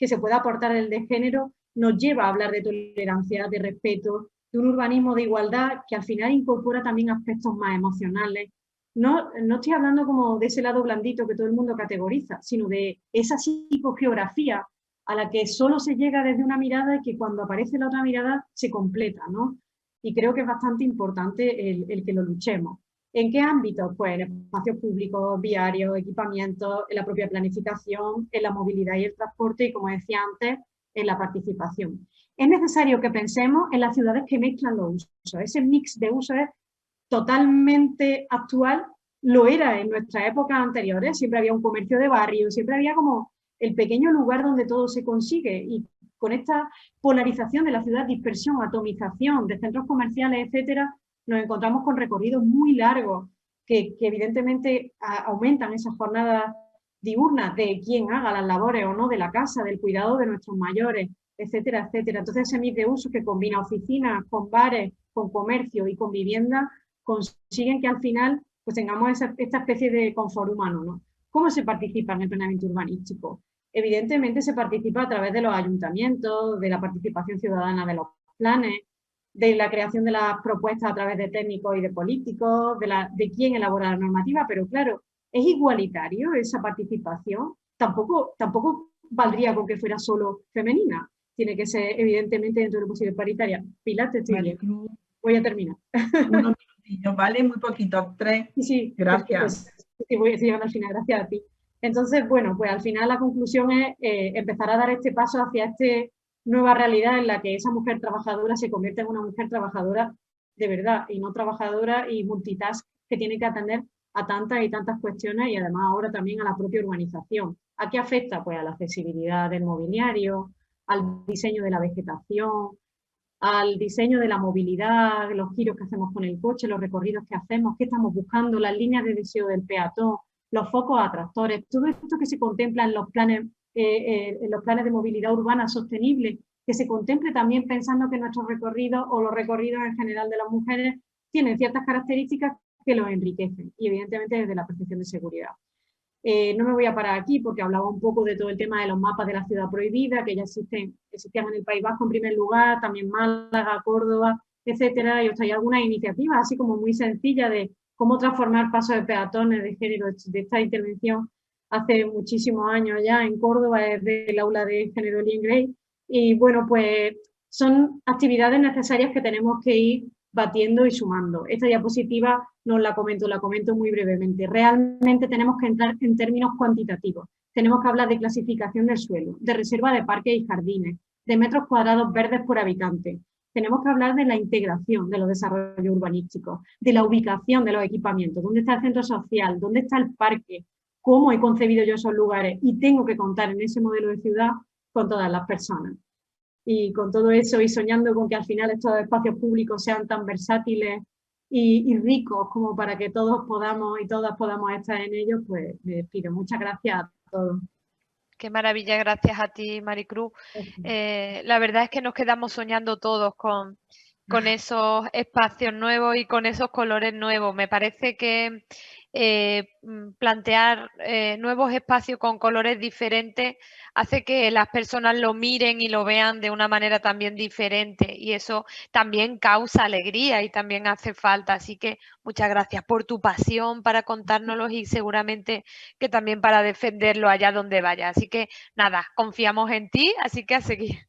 se puede aportar el de género, nos lleva a hablar de tolerancia, de respeto, de un urbanismo de igualdad que al final incorpora también aspectos más emocionales. No estoy hablando como de ese lado blandito que todo el mundo categoriza, sino de esa psicogeografía a la que solo se llega desde una mirada y que cuando aparece la otra mirada se completa, ¿no? Y creo que es bastante importante el que lo luchemos. ¿En qué ámbitos? Pues en espacios públicos, viarios, equipamientos, en la propia planificación, en la movilidad y el transporte y, como decía antes, en la participación. Es necesario que pensemos en las ciudades que mezclan los usos. Ese mix de usos es totalmente actual, lo era en nuestras épocas anteriores. Siempre había un comercio de barrio, siempre había como el pequeño lugar donde todo se consigue. Y con esta polarización de la ciudad, dispersión, atomización de centros comerciales, etcétera, nos encontramos con recorridos muy largos que evidentemente aumentan esas jornadas diurnas de quien haga las labores o no de la casa, del cuidado de nuestros mayores, etcétera, etcétera. Entonces ese mix de uso que combina oficinas con bares, con comercio y con vivienda, consiguen que al final pues tengamos esta especie de confort humano, ¿no? ¿Cómo se participa en el planeamiento urbanístico? Evidentemente se participa a través de los ayuntamientos, de la participación ciudadana de los planes, de la creación de las propuestas a través de técnicos y de políticos, de quién elabora la normativa, pero claro, ¿es igualitario esa participación? Tampoco valdría con que fuera solo femenina. Tiene que ser, evidentemente, dentro de lo posible paritaria. Pilar, te estoy bien. Voy a terminar. Unos minutillos, ¿vale? Muy poquito, 3. Sí, gracias. Pues, voy llegando al final, gracias a ti. Entonces, bueno, pues al final la conclusión es empezar a dar este paso hacia esta nueva realidad en la que esa mujer trabajadora se convierte en una mujer trabajadora de verdad y no trabajadora y multitask que tiene que atender a tantas y tantas cuestiones y además ahora también a la propia urbanización. ¿A qué afecta? Pues a la accesibilidad del mobiliario, al diseño de la vegetación, al diseño de la movilidad, los giros que hacemos con el coche, los recorridos que hacemos, qué estamos buscando, las líneas de deseo del peatón, los focos atractores, todo esto que se contempla en los planes de movilidad urbana sostenible, que se contemple también pensando que nuestros recorridos o los recorridos en general de las mujeres tienen ciertas características que los enriquecen y evidentemente desde la percepción de seguridad. No me voy a parar aquí porque hablaba un poco de todo el tema de los mapas de la ciudad prohibida, que ya existían en el País Vasco en primer lugar, también Málaga, Córdoba, etcétera, y os traigo algunas iniciativas así como muy sencillas de cómo transformar pasos de peatones de género de esta intervención hace muchísimos años ya en Córdoba, desde el aula de género Lynn Gray, y bueno, pues son actividades necesarias que tenemos que ir batiendo y sumando. Esta diapositiva no la comento muy brevemente. Realmente tenemos que entrar en términos cuantitativos. Tenemos que hablar de clasificación del suelo, de reserva de parques y jardines, de metros cuadrados verdes por habitante. Tenemos que hablar de la integración de los desarrollos urbanísticos, de la ubicación de los equipamientos, dónde está el centro social, dónde está el parque, cómo he concebido yo esos lugares y tengo que contar en ese modelo de ciudad con todas las personas. Y con todo eso y soñando con que al final estos espacios públicos sean tan versátiles y ricos como para que todos podamos y todas podamos estar en ellos, pues me despido. Muchas gracias a todos. Qué maravilla, gracias a ti, Maricruz. La verdad es que nos quedamos soñando todos con esos espacios nuevos y con esos colores nuevos. Me parece que plantear nuevos espacios con colores diferentes hace que las personas lo miren y lo vean de una manera también diferente y eso también causa alegría y también hace falta. Así que muchas gracias por tu pasión para contárnoslos y seguramente que también para defenderlo allá donde vayas. Así que nada, confiamos en ti, así que a seguir.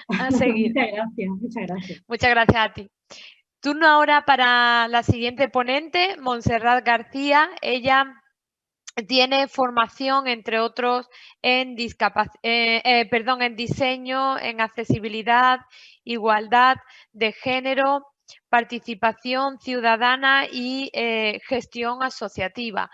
A seguir. Muchas gracias, muchas gracias. Muchas gracias a ti. Turno ahora para la siguiente ponente, Montserrat García. Ella tiene formación, entre otros, en diseño, en accesibilidad, igualdad de género, participación ciudadana y gestión asociativa.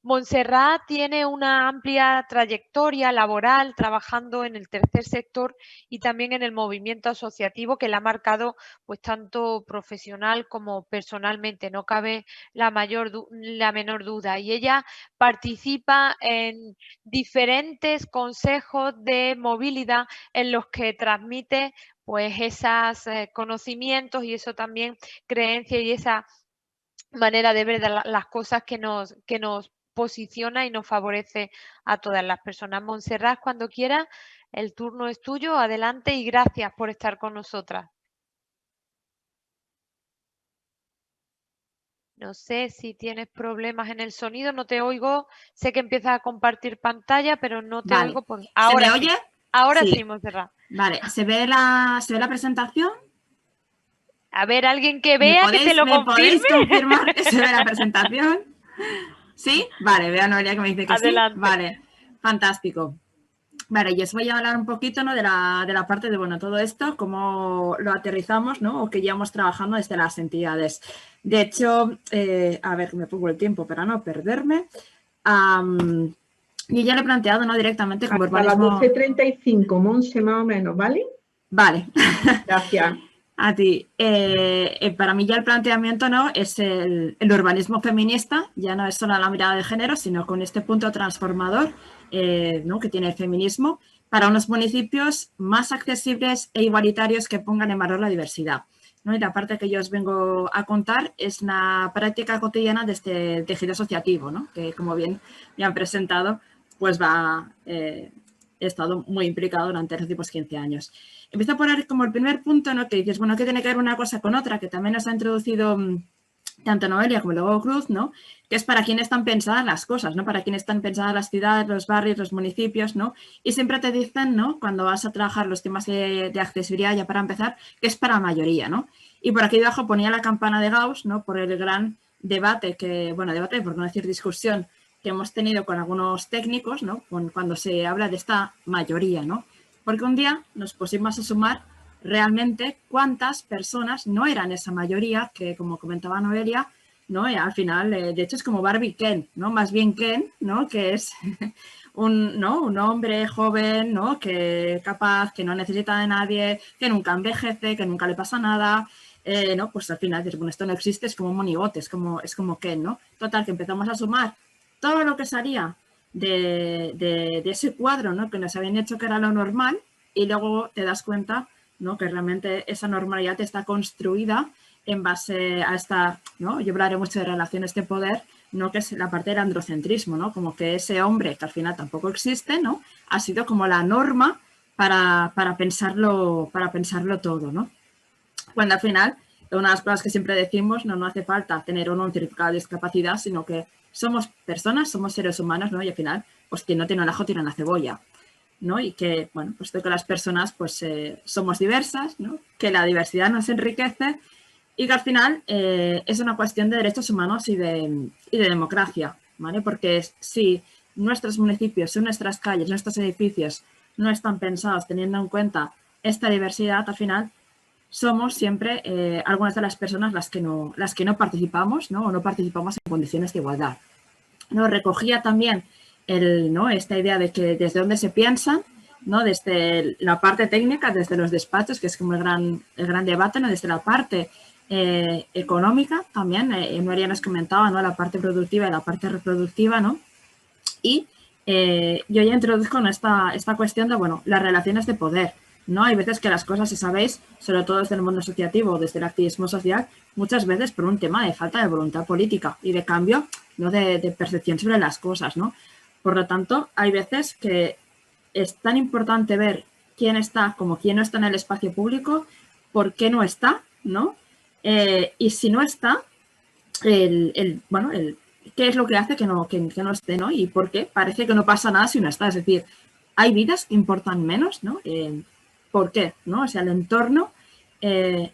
Montserrat tiene una amplia trayectoria laboral trabajando en el tercer sector y también en el movimiento asociativo que la ha marcado pues tanto profesional como personalmente, no cabe la menor duda. Y ella participa en diferentes consejos de movilidad en los que transmite pues esos conocimientos y eso también creencia y esa manera de ver las cosas que nos posiciona y nos favorece a todas las personas. Montserrat, cuando quieras, el turno es tuyo, adelante y gracias por estar con nosotras. No sé si tienes problemas en el sonido, no te oigo, sé que empiezas a compartir pantalla, pero no te oigo. Ahora ¿Se me oye? Ahora sí, Montserrat. Vale, ¿se ve la presentación? A ver, alguien que vea, que te lo confirme. ¿Me podéis confirmar que se ve la presentación? ¿Sí? Vale, veo a Noelia que me dice que adelante. Sí. Vale, fantástico. Vale, y os voy a hablar un poquito, ¿no? de la parte de, bueno, todo esto, cómo lo aterrizamos, ¿no? O que llevamos trabajando desde las entidades. De hecho, a ver, me pongo el tiempo para no perderme. Y ya lo he planteado, ¿no? Directamente como Hasta las urbanismo... 12:35, Monse, más o menos, ¿vale? Vale. Gracias. A ti. Para mí ya el planteamiento, ¿no? Es el urbanismo feminista, ya no es solo la mirada de género, sino con este punto transformador, ¿no? Que tiene el feminismo, para unos municipios más accesibles e igualitarios que pongan en valor la diversidad, ¿no? Y la parte que yo os vengo a contar es la práctica cotidiana de este tejido asociativo, ¿no? Que, como bien me han presentado, pues he estado muy implicado durante los últimos 15 años. Empiezo a poner como el primer punto, ¿no? Que dices, bueno, que tiene que ver una cosa con otra, que también nos ha introducido tanto Noelia como luego Cruz, ¿no? Que es para quién están pensadas las cosas, ¿no? Para quién están pensadas las ciudades, los barrios, los municipios, ¿no? Y siempre te dicen, ¿no? Cuando vas a trabajar los temas de accesibilidad, ya para empezar, que es para la mayoría, ¿no? Y por aquí debajo ponía la campana de Gauss, ¿no? Por el gran debate debate, por no decir discusión, que hemos tenido con algunos técnicos, ¿no? Cuando se habla de esta mayoría, ¿no? Porque un día nos pusimos a sumar realmente cuántas personas no eran esa mayoría, que como comentaba Noelia, ¿no? Al final, de hecho, es como Barbie Ken, ¿no? Más bien Ken, ¿no? Que es un hombre joven, ¿no? Que capaz, que no necesita de nadie, que nunca envejece, que nunca le pasa nada, ¿no? Pues al final, bueno, esto no existe, es como un monigote, es como Ken, ¿no? Total, que empezamos a sumar todo lo que salía de ese cuadro, ¿no? Que nos habían hecho que era lo normal, y luego te das cuenta, ¿no? Que realmente esa normalidad está construida en base a esta, ¿no? Yo hablaré mucho de relaciones de poder, ¿no? Que es la parte del androcentrismo, ¿no? Como que ese hombre, que al final tampoco existe, ¿no? Ha sido como la norma para pensarlo todo, ¿no? Cuando al final, una de las cosas que siempre decimos, no hace falta tener un certificado de discapacidad, sino que somos personas, somos seres humanos, ¿no? Y al final, pues quien no tiene un ajo tiene una cebolla, ¿no? Y que, bueno, pues de que las personas pues somos diversas, ¿no? Que la diversidad nos enriquece y que al final es una cuestión de derechos humanos y de democracia, ¿vale? Porque si nuestros municipios, nuestras calles, nuestros edificios no están pensados teniendo en cuenta esta diversidad, al final somos siempre algunas de las personas las que no participamos, ¿no? O no participamos en condiciones de igualdad. ¿No? Recogía también esta idea de que desde dónde se piensan, ¿no? Desde la parte técnica, desde los despachos, que es como el gran debate, ¿no? Desde la parte económica también, María nos comentaba, ¿no? La parte productiva y la parte reproductiva, ¿no? Y yo ya introduzco en esta cuestión de, bueno, las relaciones de poder, ¿no? Hay veces que las cosas, si sabéis, sobre todo desde el mundo asociativo, desde el activismo social, muchas veces por un tema de falta de voluntad política y de cambio, ¿no? de percepción sobre las cosas, ¿no? Por lo tanto, hay veces que es tan importante ver quién está como quién no está en el espacio público, por qué no está, ¿no? Y si no está, qué es lo que hace que no esté, ¿no? Y por qué parece que no pasa nada si no está. Es decir, hay vidas que importan menos, ¿no? ¿Por qué? ¿No? O sea, el entorno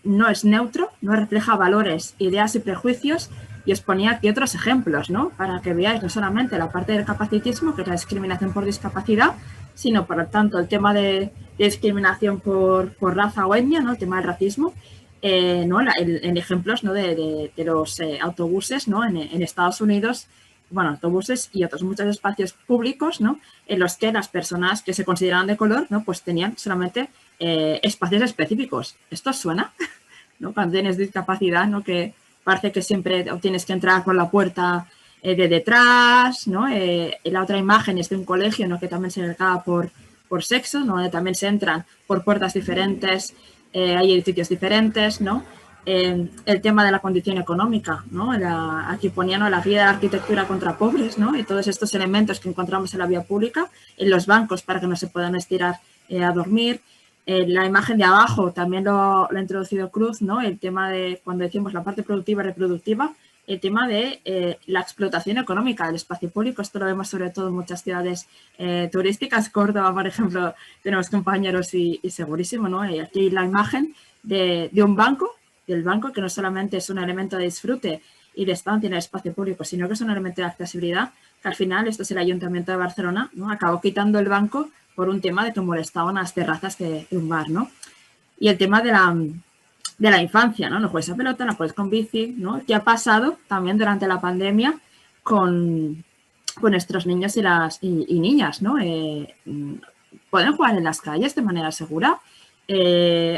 no es neutro, no refleja valores, ideas y prejuicios. Y os ponía aquí otros ejemplos, ¿no? Para que veáis no solamente la parte del capacitismo, que es la discriminación por discapacidad, sino, por lo tanto, el tema de discriminación por raza o etnia, ¿no? El tema del racismo, ¿no? En ejemplos, ¿no? de los autobuses, ¿no? En Estados Unidos, bueno, autobuses y otros muchos espacios públicos, ¿no? En los que las personas que se consideraban de color, ¿no? Pues tenían solamente espacios específicos. ¿Esto os suena? ¿No? Cuando tienes discapacidad, ¿no? Que parece que siempre tienes que entrar por la puerta de detrás, ¿no? La otra imagen es de un colegio, ¿no? Que también se acaba por sexo, ¿no? Donde también se entran por puertas diferentes, hay edificios diferentes, ¿no? El tema de la condición económica, ¿no? Aquí ponía, ¿no? La guía de la arquitectura contra pobres, ¿no? Y todos estos elementos que encontramos en la vía pública, en los bancos para que no se puedan estirar a dormir. La imagen de abajo también lo ha introducido Cruz, ¿no? El tema de, cuando decimos la parte productiva y reproductiva, el tema de la explotación económica del espacio público. Esto lo vemos sobre todo en muchas ciudades turísticas. Córdoba, por ejemplo, tenemos compañeros y segurísimo, ¿no? Y aquí la imagen de un banco, del banco, que no solamente es un elemento de disfrute y de estancia en el espacio público, sino que es un elemento de accesibilidad, que al final, esto es el Ayuntamiento de Barcelona, ¿no? Acabó quitando el banco por un tema de que molestaban a las terrazas de un bar, ¿no? Y el tema de la infancia, ¿no? No juegues a pelota, no juegues con bici, ¿no? ¿Qué ha pasado también durante la pandemia con nuestros niños y niñas, ¿no? Pueden jugar en las calles de manera segura.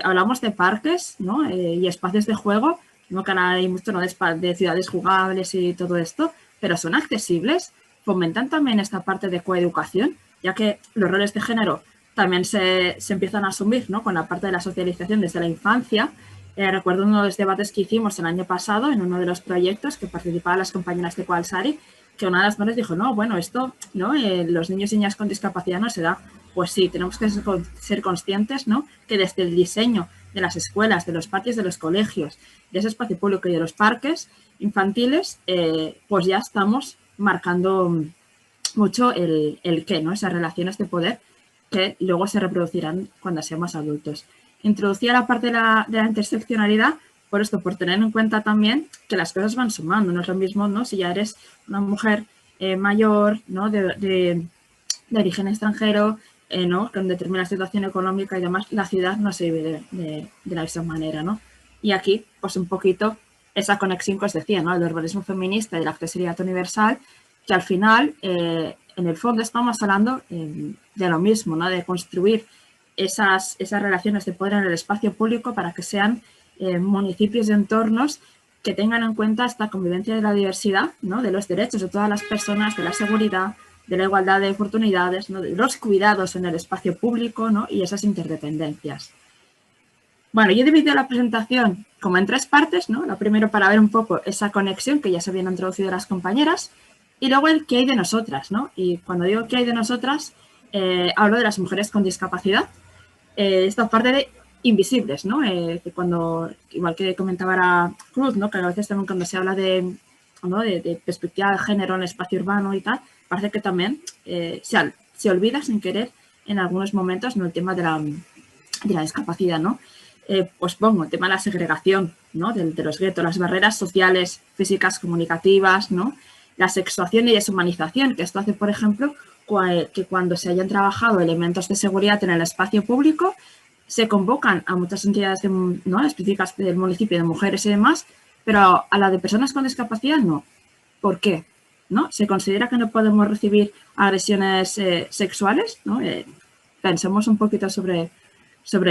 Hablamos de parques, ¿no? Y espacios de juego, no que ahora hay mucho, ¿no? de ciudades jugables y todo esto, pero son accesibles, fomentan también esta parte de coeducación, ya que los roles de género también se empiezan a asumir, ¿no? Con la parte de la socialización desde la infancia. Recuerdo uno de los debates que hicimos el año pasado en uno de los proyectos que participaban las compañeras de Coalsari, que una de las madres dijo, no, bueno, esto, ¿no? Los niños y niñas con discapacidad no se da. Pues sí, tenemos que ser conscientes, ¿no? Que desde el diseño de las escuelas, de los patios de los colegios, de ese espacio público y de los parques infantiles, pues ya estamos marcando mucho el qué, ¿no? Esas relaciones de poder que luego se reproducirán cuando seamos adultos. Introducía la parte de la interseccionalidad por esto, por tener en cuenta también que las cosas van sumando. No es lo mismo, ¿no? Si ya eres una mujer mayor, ¿no? de origen extranjero, ¿no? Con determinada situación económica y demás, la ciudad no se vive de la misma manera, ¿no? Y aquí, pues un poquito esa conexión que os decía, ¿no? El urbanismo feminista y la accesibilidad universal, que al final, en el fondo, estamos hablando de lo mismo, ¿no? De construir esas relaciones de poder en el espacio público para que sean municipios y entornos que tengan en cuenta esta convivencia de la diversidad, ¿no? De los derechos de todas las personas, de la seguridad, de la igualdad de oportunidades, ¿no? De los cuidados en el espacio público, ¿no? Y esas interdependencias. Bueno, yo he dividido la presentación como en 3 partes, ¿no? La primera para ver un poco esa conexión que ya se habían introducido las compañeras y luego el qué hay de nosotras, ¿no? Y cuando digo qué hay de nosotras, hablo de las mujeres con discapacidad, esta parte de invisibles, ¿no? Que cuando, igual que comentaba la Cruz, ¿no? Que a veces también cuando se habla de perspectiva de género en el espacio urbano y tal, parece que también se olvida sin querer en algunos momentos, ¿no? El tema de la discapacidad, ¿no? Pues pongo el tema de la segregación, ¿no? De los guetos, las barreras sociales, físicas, comunicativas, ¿no? La sexuación y deshumanización, que esto hace, por ejemplo, que cuando se hayan trabajado elementos de seguridad en el espacio público, se convocan a muchas entidades ¿no? específicas del municipio de mujeres y demás, pero a la de personas con discapacidad no. ¿Por qué? ¿No? Se considera que no podemos recibir agresiones sexuales, ¿no? Pensemos un poquito sobre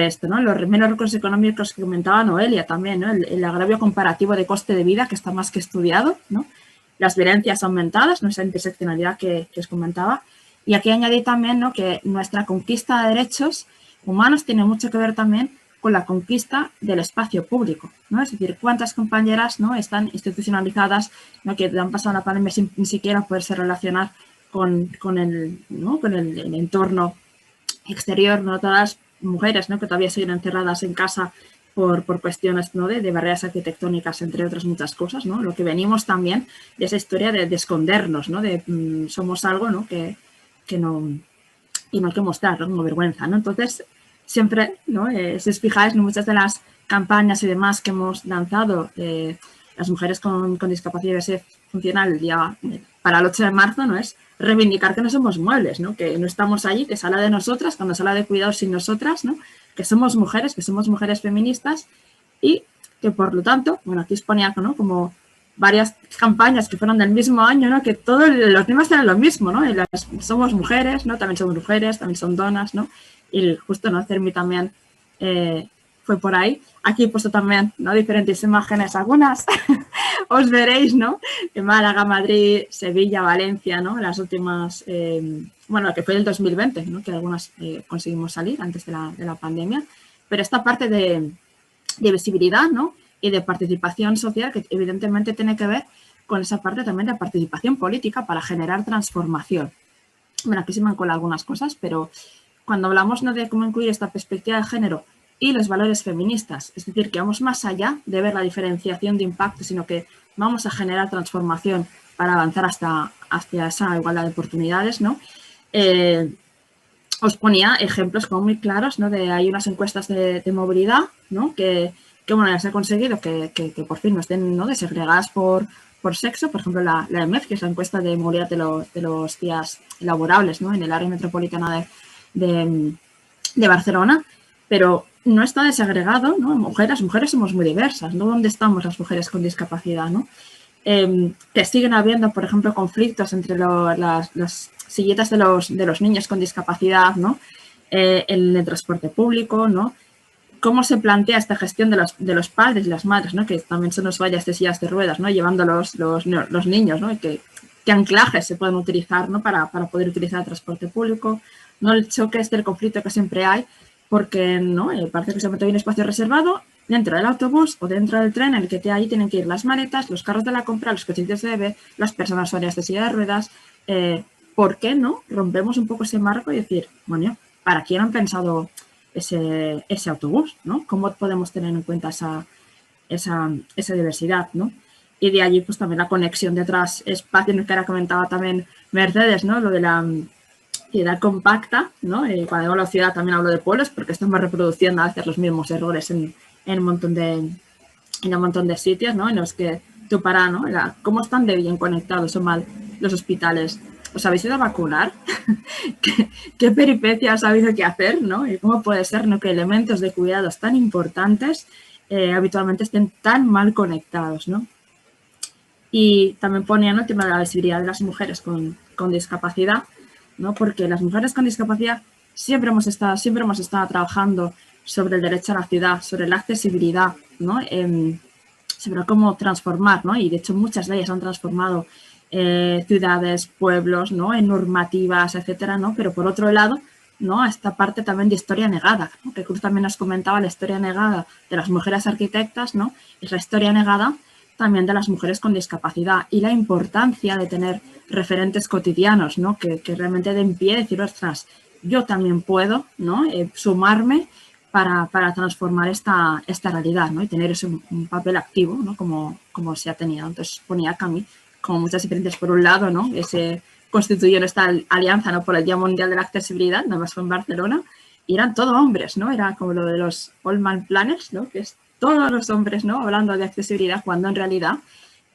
esto, ¿no? Los menos recursos económicos que comentaba Noelia también, ¿no? El agravio comparativo de coste de vida que está más que estudiado, ¿no? Las violencias aumentadas, ¿no? Esa interseccionalidad que os comentaba. Y aquí añadí también, ¿no? Que nuestra conquista de derechos humanos tiene mucho que ver también con la conquista del espacio público, ¿no? Es decir, cuántas compañeras, ¿no? Están institucionalizadas, ¿no? Que han pasado la pandemia sin ni siquiera poderse relacionar con el entorno exterior, ¿no? Todas las mujeres, ¿no? Que todavía siguen encerradas en casa por cuestiones, ¿no? de barreras arquitectónicas, entre otras muchas cosas, ¿no? Lo que venimos también de esa historia de escondernos, ¿no? Somos algo, ¿no? Que no, y no hay que mostrar, ¿no? Como vergüenza, ¿no? Entonces, siempre, ¿no? Si os fijáis, ¿no? Muchas de las campañas y demás que hemos lanzado, las mujeres con discapacidad y diversidad funcional el día para el 8 de marzo, ¿no? Es reivindicar que no somos muebles, ¿no? Que no estamos allí, que se habla de nosotras, cuando se habla de cuidados sin nosotras, ¿no? Que somos mujeres feministas y que por lo tanto, bueno, aquí os ponía, ¿no? Como varias campañas que fueron del mismo año, ¿no? Que todos los temas eran lo mismo, ¿no? Somos mujeres, ¿no? También somos mujeres, también son donas, ¿no? Y justo, ¿no? Cermi también fue por ahí. Aquí he puesto también, ¿no? Diferentes imágenes, algunas os veréis, ¿no? En Málaga, Madrid, Sevilla, Valencia, ¿no? Las últimas, bueno, que fue el 2020, ¿no? Que algunas conseguimos salir antes de la pandemia. Pero esta parte de visibilidad, ¿no? Y de participación social, que evidentemente tiene que ver con esa parte también de participación política para generar transformación. Bueno, aquí se me han colado algunas cosas, pero cuando hablamos, ¿no? De cómo incluir esta perspectiva de género y los valores feministas, es decir, que vamos más allá de ver la diferenciación de impacto, sino que vamos a generar transformación para avanzar hacia esa igualdad de oportunidades, ¿no? Os ponía ejemplos como muy claros, ¿no? Hay unas encuestas de movilidad, ¿no? Que bueno, ya se ha conseguido que por fin no estén, ¿no? Desegregadas por sexo. Por ejemplo, la EMEF, que es la encuesta de movilidad de los días laborables, ¿no? En el área metropolitana de Barcelona, pero no está desagregado, ¿no? Las mujeres somos muy diversas, ¿no? ¿Dónde estamos las mujeres con discapacidad, ¿no? Que siguen habiendo, por ejemplo, conflictos entre las silletas de los niños con discapacidad, ¿no? En el transporte público, ¿no? Cómo se plantea esta gestión de los padres y las madres, ¿no? Que también son usuarias de sillas de ruedas, ¿no? Llevando los niños, ¿no? ¿Qué anclajes se pueden utilizar, ¿no? para poder utilizar el transporte público, ¿no? El choque es el conflicto que siempre hay, porque ¿no? Parece que solamente hay un espacio reservado dentro del autobús o dentro del tren en el que ahí tienen que ir las maletas, los carros de la compra, los coches de bebé, las personas usuarias de silla de ruedas. ¿Por qué no rompemos un poco ese marco y decir, bueno, ¿para quién han pensado ese autobús, ¿no? ¿Cómo podemos tener en cuenta esa diversidad, ¿no? Y de allí, pues también la conexión de otros espacios que ahora comentaba también Mercedes, ¿no? Lo de la ciudad compacta, ¿no? Cuando digo la ciudad también hablo de pueblos, porque estamos reproduciendo a veces los mismos errores en un montón de sitios, ¿no? En los que tú paras, ¿no? ¿Cómo están de bien conectados o mal los hospitales? ¿Os habéis ido a vacunar? ¿Qué peripecias habéis que hacer, ¿no? Y cómo puede ser, ¿no? Que elementos de cuidados tan importantes habitualmente estén tan mal conectados, ¿no? Y también ponía, ¿no? El tema de la visibilidad de las mujeres con discapacidad, ¿no? Porque las mujeres con discapacidad siempre hemos estado trabajando sobre el derecho a la ciudad, sobre la accesibilidad, ¿no? Sobre cómo transformar, ¿no? Y de hecho muchas de ellas han transformado ciudades, pueblos, ¿no? En normativas, etcétera, ¿no? Pero por otro lado, ¿no? Esta parte también de historia negada, ¿no? Que Cruz también nos comentaba, la historia negada de las mujeres arquitectas, ¿no? Es la historia negada también de las mujeres con discapacidad y la importancia de tener referentes cotidianos, ¿no? Que realmente den pie y decir, ostras, yo también puedo, ¿no? Sumarme para transformar esta realidad, ¿no? Y tener ese un papel activo, ¿no? Como se ha tenido. Entonces ponía que a mí, como muchas diferencias, por un lado, ¿no? Ese constituyeron esta alianza, ¿no? Por el Día Mundial de la Accesibilidad, nada más fue en Barcelona, y eran todos hombres, ¿no? Era como lo de los All Man Planners, ¿no? Que es todos los hombres, ¿no? Hablando de accesibilidad, cuando en realidad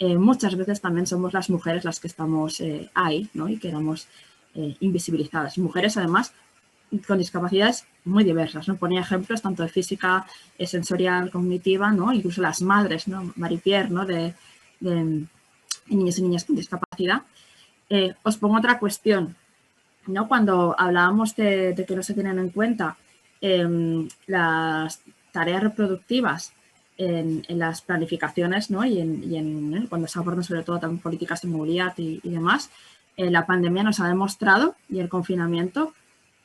muchas veces también somos las mujeres las que estamos ahí, ¿no? Y quedamos invisibilizadas. Mujeres, además, con discapacidades muy diversas, ¿no? Ponía ejemplos tanto de física, sensorial, cognitiva, ¿no? Incluso las madres, ¿no? Marie-Pierre, ¿no? De niños y niñas con discapacidad. Os pongo otra cuestión, ¿no? Cuando hablábamos de que no se tienen en cuenta las tareas reproductivas en las planificaciones, ¿no? y cuando se abordan sobre todo también políticas de movilidad y demás, la pandemia nos ha demostrado, y el confinamiento,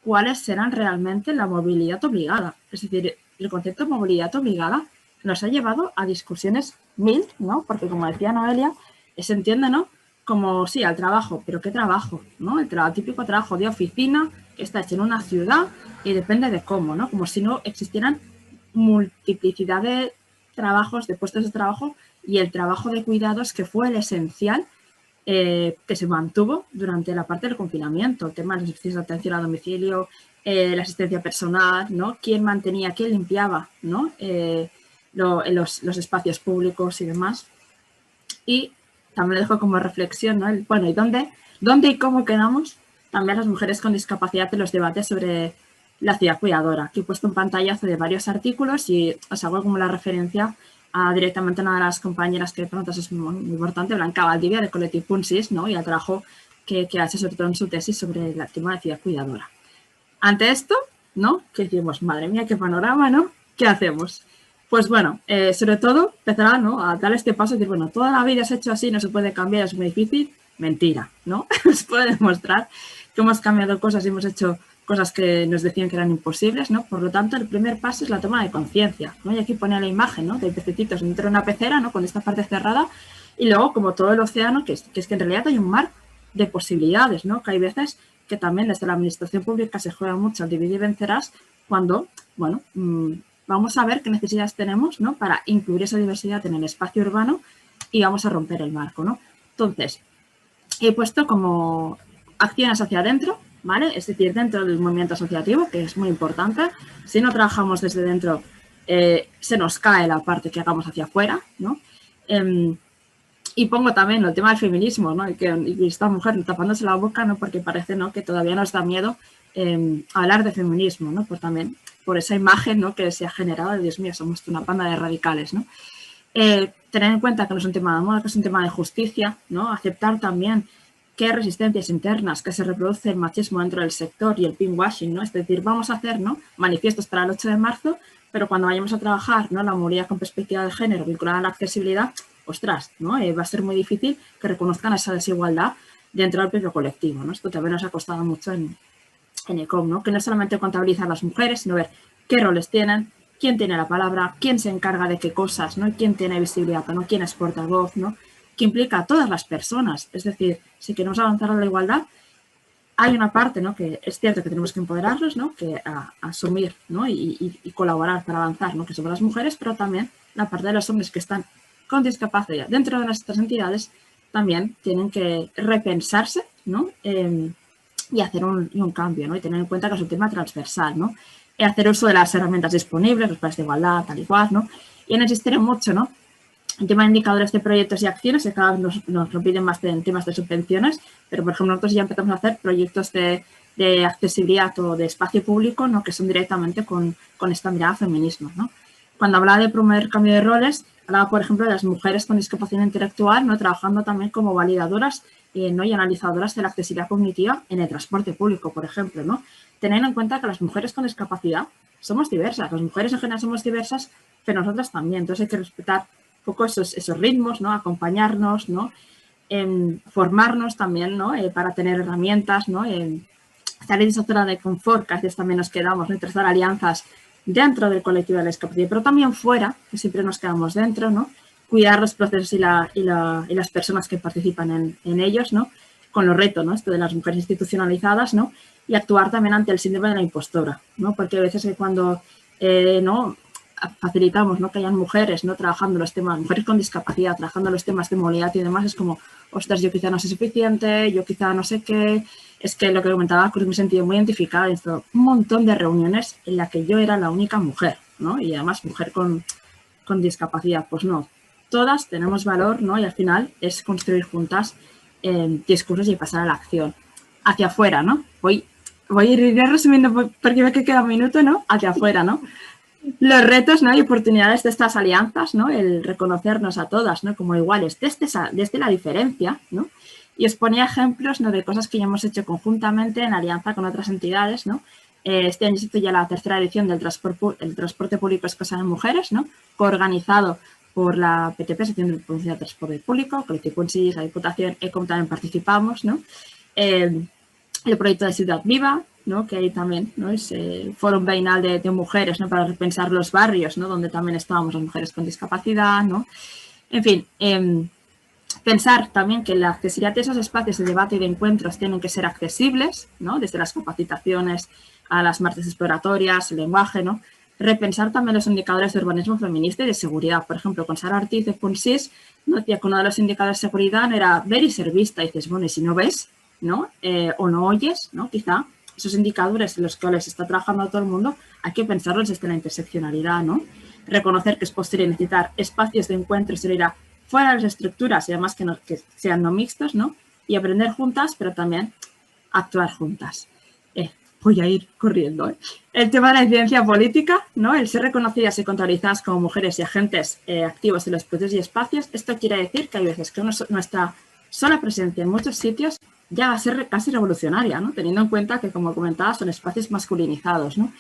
cuáles serán realmente la movilidad obligada. Es decir, el concepto de movilidad obligada nos ha llevado a discusiones mil, ¿no? Porque como decía Noelia, se entiende, ¿no? Como, sí, al trabajo, pero ¿qué trabajo? ¿No? El típico trabajo de oficina que está hecho en una ciudad y depende de cómo, ¿no? Como si no existieran multiplicidad de trabajos, de puestos de trabajo, y el trabajo de cuidados, que fue el esencial que se mantuvo durante la parte del confinamiento. El tema de los servicios de atención a domicilio, la asistencia personal, ¿no? ¿Quién mantenía, quién limpiaba, ¿no? Los espacios públicos y demás. Y también lo dejo como reflexión, ¿no? Bueno, ¿y dónde y cómo quedamos también las mujeres con discapacidad en los debates sobre la ciudad cuidadora? Aquí he puesto un pantallazo de varios artículos y os hago como la referencia a directamente una de las compañeras que para nosotros es muy importante, Blanca Valdivia, de Collective Punsis, ¿no? Y el trabajo que ha hecho sobre todo en su tesis sobre el tema de ciudad cuidadora. Ante esto, ¿no? Que decimos, madre mía, qué panorama, ¿no? ¿Qué hacemos? Pues bueno, sobre todo empezar, ¿no? A dar este paso y decir, bueno, toda la vida se ha hecho así, no se puede cambiar, es muy difícil. Mentira, ¿no? Os puede demostrar que hemos cambiado cosas y hemos hecho cosas que nos decían que eran imposibles, ¿no? Por lo tanto, el primer paso es la toma de conciencia, ¿no? Y aquí pone la imagen, ¿no? De pececitos dentro de una pecera, ¿no? Con esta parte cerrada, y luego, como todo el océano, que es que en realidad hay un mar de posibilidades, ¿no? Que hay veces que también desde la administración pública se juega mucho al dividir y vencerás, cuando, bueno, vamos a ver qué necesidades tenemos, ¿no? Para incluir esa diversidad en el espacio urbano y vamos a romper el marco, ¿no? Entonces, he puesto como acciones hacia adentro, ¿vale? Es decir, dentro del movimiento asociativo, que es muy importante. Si no trabajamos desde dentro, se nos cae la parte que hagamos hacia afuera, ¿no? Y pongo también el tema del feminismo, ¿no? Y esta mujer tapándose la boca, ¿no? Porque parece, ¿no? Que todavía nos da miedo hablar de feminismo, ¿no? Por esa imagen, ¿no?, que se ha generado de, Dios mío, somos una panda de radicales, ¿no? Tener en cuenta que no es un tema de moda, que es un tema de justicia, ¿no? Aceptar también que hay resistencias internas, que se reproduce el machismo dentro del sector y el pinkwashing, ¿no? Es decir, vamos a hacer, ¿no?, manifiestos para el 8 de marzo, pero cuando vayamos a trabajar, ¿no?, la movilidad con perspectiva de género vinculada a la accesibilidad, ostras, ¿no? Va a ser muy difícil que reconozcan esa desigualdad dentro del propio colectivo, ¿no? Esto también nos ha costado mucho en ECOM, ¿no? Que no solamente contabilizar a las mujeres, sino ver qué roles tienen, quién tiene la palabra, quién se encarga de qué cosas, ¿no? Quién tiene visibilidad, ¿no? Quién es portavoz, ¿no? Que implica a todas las personas. Es decir, si queremos avanzar a la igualdad, hay una parte, ¿no?, que es cierto que tenemos que empoderarnos, ¿no?, que asumir, ¿no?, y colaborar para avanzar, ¿no?, que somos las mujeres, pero también la parte de los hombres que están con discapacidad dentro de nuestras entidades también tienen que repensarse, ¿no?, y hacer un cambio, ¿no?, y tener en cuenta que es un tema transversal, ¿no?, y hacer uso de las herramientas disponibles, los planes de igualdad, tal y cual, ¿no?, y en insistir mucho, ¿no?, el tema de indicadores de proyectos y acciones, que cada vez nos lo piden más en temas de subvenciones, pero por ejemplo nosotros ya empezamos a hacer proyectos de accesibilidad o de espacio público, ¿no?, que son directamente con esta mirada feminismo, ¿no? Cuando hablaba de promover cambio de roles, hablaba por ejemplo de las mujeres con discapacidad intelectual, ¿no?, trabajando también como validadoras, ¿no?, y analizadoras de la accesibilidad cognitiva en el transporte público, por ejemplo, ¿no? Teniendo en cuenta que las mujeres con discapacidad somos diversas, las mujeres en general somos diversas, pero nosotras también, entonces hay que respetar un poco esos ritmos, ¿no?, acompañarnos, ¿no?, formarnos también, ¿no?, para tener herramientas, ¿no?, salir de esa zona de confort que a veces también nos quedamos, ¿no?, y trazar alianzas dentro del colectivo de la discapacidad, pero también fuera, que siempre nos quedamos dentro, ¿no?, cuidar los procesos y las personas que participan en ellos, ¿no?, con los retos, ¿no?, esto de las mujeres institucionalizadas, ¿no?, y actuar también ante el síndrome de la impostora, ¿no?, porque a veces que cuando, ¿no?, facilitamos, ¿no?, que hayan mujeres, ¿no?, trabajando los temas, mujeres con discapacidad, trabajando los temas de movilidad y demás, es como, ostras, yo quizá no soy suficiente, yo quizá no sé qué, es que lo que comentaba, pues me he sentido muy identificada en un montón de reuniones en las que yo era la única mujer, ¿no?, y además mujer con discapacidad, pues no, todas tenemos valor, ¿no?, y al final es construir juntas discursos y pasar a la acción, hacia afuera, ¿no? Voy a ir resumiendo porque veo que queda un minuto, ¿no?, hacia afuera, ¿no? Los retos, ¿no?, y oportunidades de estas alianzas, ¿no?, el reconocernos a todas, ¿no?, como iguales desde la diferencia, ¿no? Y os ponía ejemplos, ¿no?, de cosas que ya hemos hecho conjuntamente en alianza con otras entidades, ¿no? Este año existe ya la tercera edición del transporte público es cosa de mujeres, ¿no?, coorganizado por la PTP, Sección de Publicidad de Transporte Público, Colectivo en sí, la Diputación, ECOM también participamos, ¿no? El proyecto de Ciudad Viva, ¿no?, que ahí también, ¿no?, es el foro veinal de mujeres, ¿no?, para repensar los barrios, ¿no?, donde también estábamos las mujeres con discapacidad, ¿no? En fin, pensar también que la accesibilidad de esos espacios de debate y de encuentros tienen que ser accesibles, ¿no?, desde las capacitaciones a las marchas exploratorias, el lenguaje, ¿no? Repensar también los indicadores de urbanismo feminista y de seguridad. Por ejemplo, con Sara Ortiz de Ponsís, ¿no?, decía que uno de los indicadores de seguridad era ver y ser vista. Y dices, bueno, y si no ves, ¿no?, o no oyes, ¿no?, quizá esos indicadores en los cuales está trabajando todo el mundo, hay que pensarlos desde la interseccionalidad, ¿no? Reconocer que es posible necesitar espacios de encuentro y solidaridad fuera de las estructuras y además que sean no mixtos, ¿no? Y aprender juntas, pero también actuar juntas. Voy a ir corriendo, ¿eh? El tema de la incidencia política, ¿no?, el ser reconocidas y contabilizadas como mujeres y agentes activos en los procesos y espacios. Esto quiere decir que hay veces que nuestra sola presencia en muchos sitios ya va a ser casi revolucionaria, ¿no?, teniendo en cuenta que, como comentaba, son espacios masculinizados, ¿no?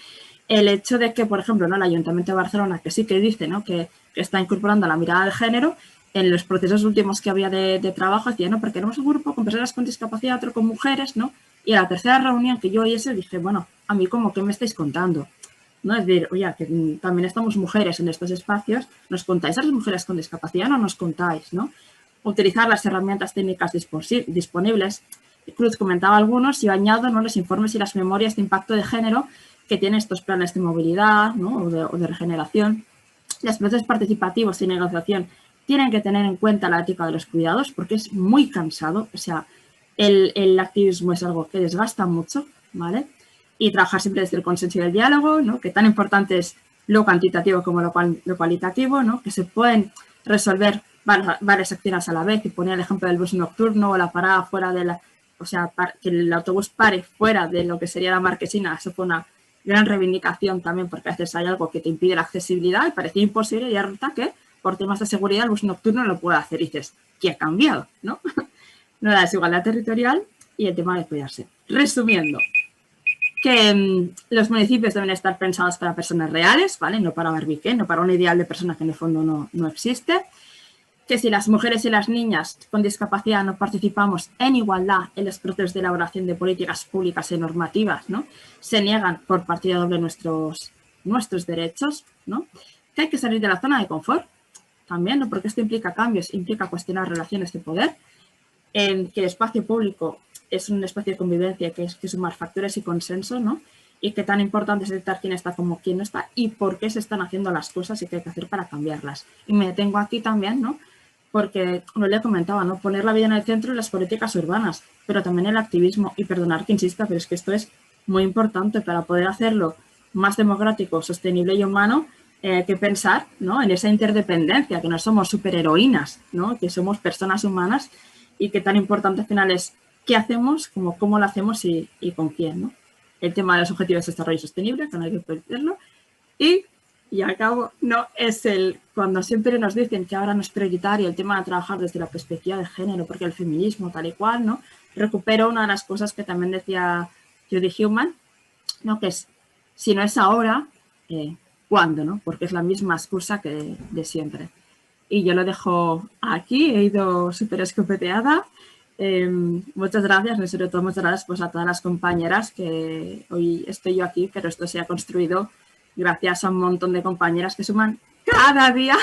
El hecho de que, por ejemplo, ¿no?, el Ayuntamiento de Barcelona, que sí que dice, ¿no?, que está incorporando la mirada de género, en los procesos últimos que había de trabajo decía, no, porque tenemos un grupo con personas con discapacidad, otro con mujeres, ¿no? Y a la tercera reunión que yo oyese dije, bueno, a mí como que me estáis contando, ¿no? Es decir, oye, que también estamos mujeres en estos espacios, ¿nos contáis a las mujeres con discapacidad o no nos contáis, ¿no? Utilizar las herramientas técnicas disponibles. Cruz comentaba algunos y añado, ¿no?, los informes y las memorias de impacto de género que tienen estos planes de movilidad, ¿no?, o de regeneración. Los procesos participativos y negociación tienen que tener en cuenta la ética de los cuidados porque es muy cansado, o sea, el activismo es algo que desgasta mucho, ¿vale? Y trabajar siempre desde el consenso y el diálogo, ¿no?, que tan importante es lo cuantitativo como lo cualitativo, ¿no?, que se pueden resolver varias acciones a la vez, y ponía el ejemplo del bus nocturno o la parada fuera o sea, que el autobús pare fuera de lo que sería la marquesina. Eso fue una gran reivindicación también, porque a veces hay algo que te impide la accesibilidad y parecía imposible, y resulta que por temas de seguridad el bus nocturno lo puede hacer. Y dices, ¿qué ha cambiado? ¿No? La desigualdad territorial y el tema de cuidarse. Resumiendo, que los municipios deben estar pensados para personas reales, ¿vale? No para barbiqué, no para un ideal de persona que en el fondo no existe. Que si las mujeres y las niñas con discapacidad no participamos en igualdad en los procesos de elaboración de políticas públicas y normativas, ¿no? Se niegan por partida doble nuestros derechos, ¿no? Que hay que salir de la zona de confort también, ¿no? Porque esto implica cambios, implica cuestionar relaciones de poder, en que el espacio público es un espacio de convivencia que es que sumar factores y consensos, ¿no? Y que tan importante es detectar quién está como quién no está y por qué se están haciendo las cosas y qué hay que hacer para cambiarlas. Y me detengo aquí también, ¿no? Porque, como le comentaba, ¿no? Poner la vida en el centro de las políticas urbanas, pero también el activismo. Y perdonar que insista, pero es que esto es muy importante para poder hacerlo más democrático, sostenible y humano, que pensar, ¿no? En esa interdependencia, que no somos superheroínas, ¿no? Que somos personas humanas y que tan importante al final es qué hacemos, como cómo lo hacemos y con quién, ¿no? El tema de los objetivos de desarrollo sostenible, que no hay que perderlo. Y acabo, no es cuando siempre nos dicen que ahora no es prioritario el tema de trabajar desde la perspectiva de género, porque el feminismo tal y cual, ¿no? Recupero una de las cosas que también decía Judy Heumann, ¿no? Que es, si no es ahora, ¿cuándo, no? Porque es la misma excusa que de siempre. Y yo lo dejo aquí, he ido súper escopeteada. Muchas gracias, y sobre todo muchas gracias pues, a todas las compañeras, que hoy estoy yo aquí, pero esto se ha construido gracias a un montón de compañeras que suman cada día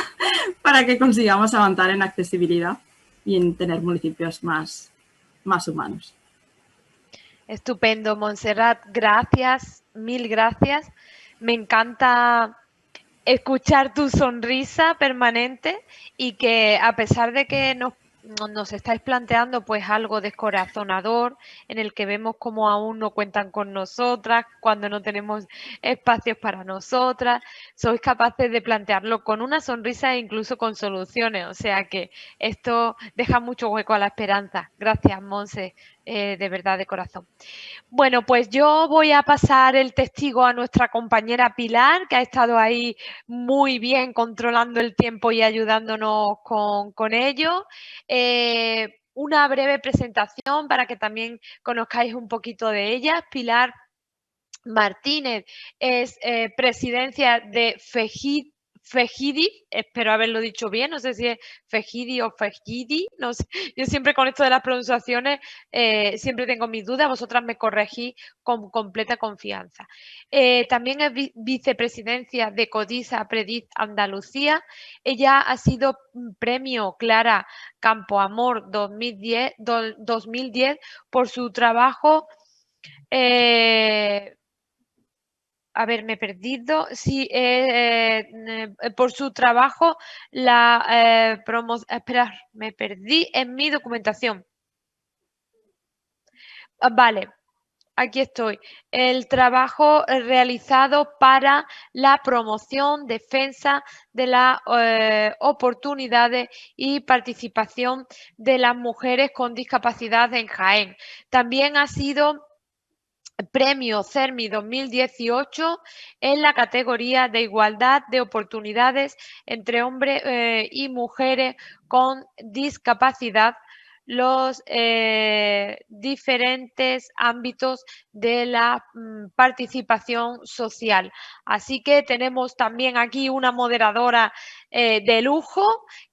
para que consigamos avanzar en accesibilidad y en tener municipios más humanos. Estupendo, Montserrat. Gracias, mil gracias. Me encanta escuchar tu sonrisa permanente y que a pesar de que nos estáis planteando pues algo descorazonador en el que vemos como aún no cuentan con nosotras, cuando no tenemos espacios para nosotras, sois capaces de plantearlo con una sonrisa e incluso con soluciones, o sea que esto deja mucho hueco a la esperanza. Gracias, Monse, de verdad, de corazón. Bueno, pues yo voy a pasar el testigo a nuestra compañera Pilar, que ha estado ahí muy bien controlando el tiempo y ayudándonos con ello. Una breve presentación para que también conozcáis un poquito de ella. Pilar Martínez es presidencia de FEGIDI, espero haberlo dicho bien, no sé si es FEGIDI o FEGIDI, no sé. Yo siempre con esto de las pronunciaciones siempre tengo mis dudas, vosotras me corregís con completa confianza. También es vicepresidencia de Codisa Prediz Andalucía. Ella ha sido premio Clara Campoamor 2010 por su trabajo. A ver, me he perdido. Sí, por su trabajo, Esperar, me perdí en mi documentación. Vale, aquí estoy. El trabajo realizado para la promoción, defensa de las oportunidades y participación de las mujeres con discapacidad en Jaén. También ha sido Premio CERMI 2018 en la categoría de igualdad de oportunidades entre hombres y mujeres con discapacidad, los diferentes ámbitos de la participación social. Así que tenemos también aquí una moderadora de lujo,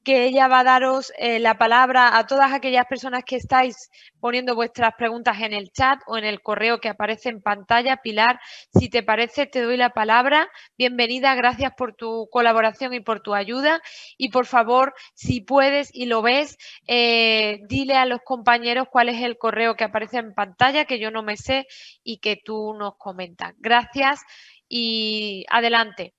que ella va a daros la palabra a todas aquellas personas que estáis poniendo vuestras preguntas en el chat o en el correo que aparece en pantalla. Pilar, si te parece, te doy la palabra. Bienvenida, gracias por tu colaboración y por tu ayuda. Y por favor, si puedes y lo ves, dile a los compañeros cuál es el correo que aparece en pantalla, que yo no me sé y que tú nos comentas. Gracias y adelante.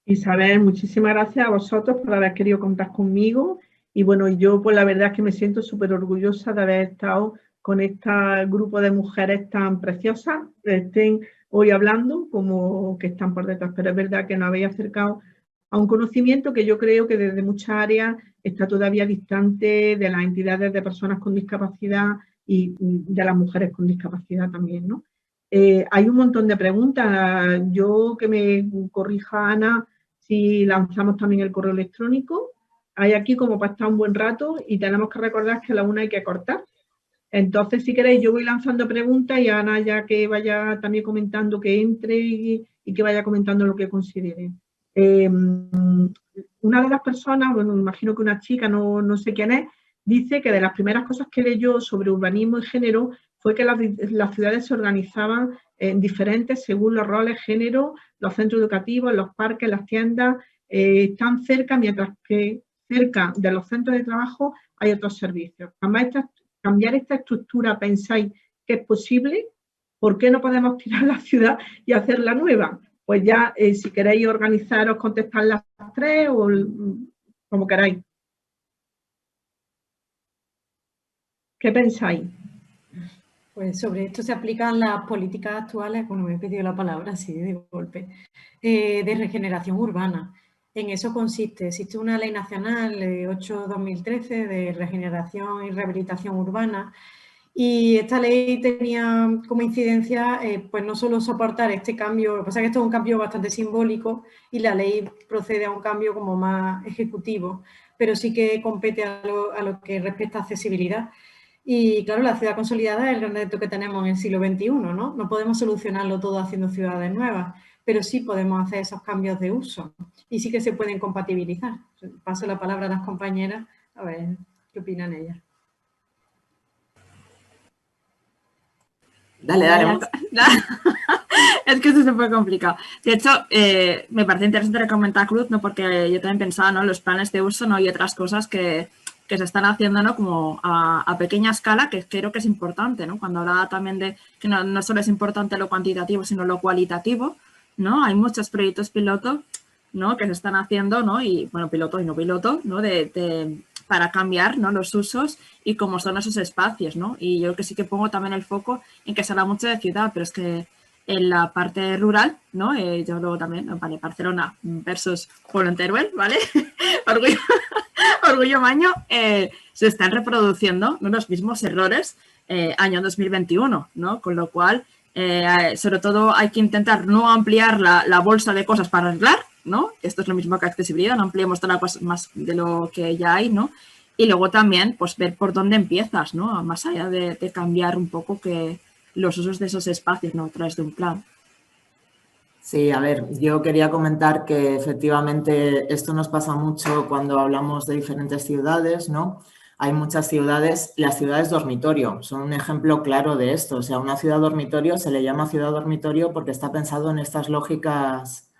Isabel, muchísimas gracias a vosotros por haber querido contar conmigo. Y bueno, yo pues la verdad es que me siento súper orgullosa de haber estado con este grupo de mujeres tan preciosas, que estén hoy hablando como que están por detrás. Pero es verdad que nos habéis acercado a un conocimiento que yo creo que desde muchas áreas está todavía distante de las entidades de personas con discapacidad y de las mujeres con discapacidad también, ¿no? Hay un montón de preguntas. Yo, que me corrija Ana, si lanzamos también el correo electrónico. Hay aquí como para estar un buen rato y tenemos que recordar que a la 1 hay que cortar. Entonces, si queréis, yo voy lanzando preguntas y Ana ya que vaya también comentando, que entre y que vaya comentando lo que considere. Una de las personas, bueno, me imagino que una chica, no sé quién es, dice que de las primeras cosas que leyó sobre urbanismo y género fue que las ciudades se organizaban en diferentes según los roles, género, los centros educativos, los parques, las tiendas, están cerca, mientras que cerca de los centros de trabajo hay otros servicios. Cambiar esta estructura, ¿pensáis que es posible? ¿Por qué no podemos tirar la ciudad y hacerla nueva? Pues ya, si queréis organizaros, contestar las 3 o como queráis. ¿Qué pensáis? Pues sobre esto se aplican las políticas actuales, bueno, me he pedido la palabra así de golpe, de regeneración urbana. En eso consiste, existe una ley nacional 8/2013 de regeneración y rehabilitación urbana, y esta ley tenía como incidencia pues no solo soportar este cambio, lo que pasa es que esto es un cambio bastante simbólico y la ley procede a un cambio como más ejecutivo, pero sí que compete a lo que respecta a accesibilidad. Y claro, la ciudad consolidada es el gran reto que tenemos en el siglo XXI, ¿no? No podemos solucionarlo todo haciendo ciudades nuevas, pero sí podemos hacer esos cambios de uso y sí que se pueden compatibilizar. Paso la palabra a las compañeras a ver qué opinan ellas. Dale. Es que esto se fue complicado. De hecho, me parece interesante lo que comenta Cruz, ¿no? Porque yo también pensaba, ¿no?, los planes de uso, ¿no?, y otras cosas que se están haciendo, ¿no?, como a pequeña escala, que creo que es importante, ¿no? Cuando hablaba también de que no solo es importante lo cuantitativo, sino lo cualitativo, ¿no? Hay muchos proyectos piloto, ¿no?, que se están haciendo, ¿no? Y, bueno, piloto y no piloto, ¿no?, para cambiar, ¿no?, los usos y cómo son esos espacios, ¿no? Y yo creo que sí que pongo también el foco en que se habla mucho de ciudad, pero es que en la parte rural, ¿no? Yo luego también, vale, Barcelona versus Pueblo en Teruel, ¿vale? Orgullo Maño, se están reproduciendo, ¿no?, los mismos errores año 2021, ¿no? Con lo cual, sobre todo hay que intentar no ampliar la bolsa de cosas para arreglar, ¿no? Esto es lo mismo que accesibilidad, no ampliemos toda la cosa más de lo que ya hay, ¿no? Y luego también, pues, ver por dónde empiezas, ¿no? Más allá de cambiar un poco que los usos de esos espacios, ¿no?, a través de un plan. Sí, a ver, yo quería comentar que efectivamente esto nos pasa mucho cuando hablamos de diferentes ciudades, ¿no? Hay muchas ciudades, las ciudades dormitorio son un ejemplo claro de esto. O sea, una ciudad dormitorio se le llama ciudad dormitorio porque está pensado en estas lógicas,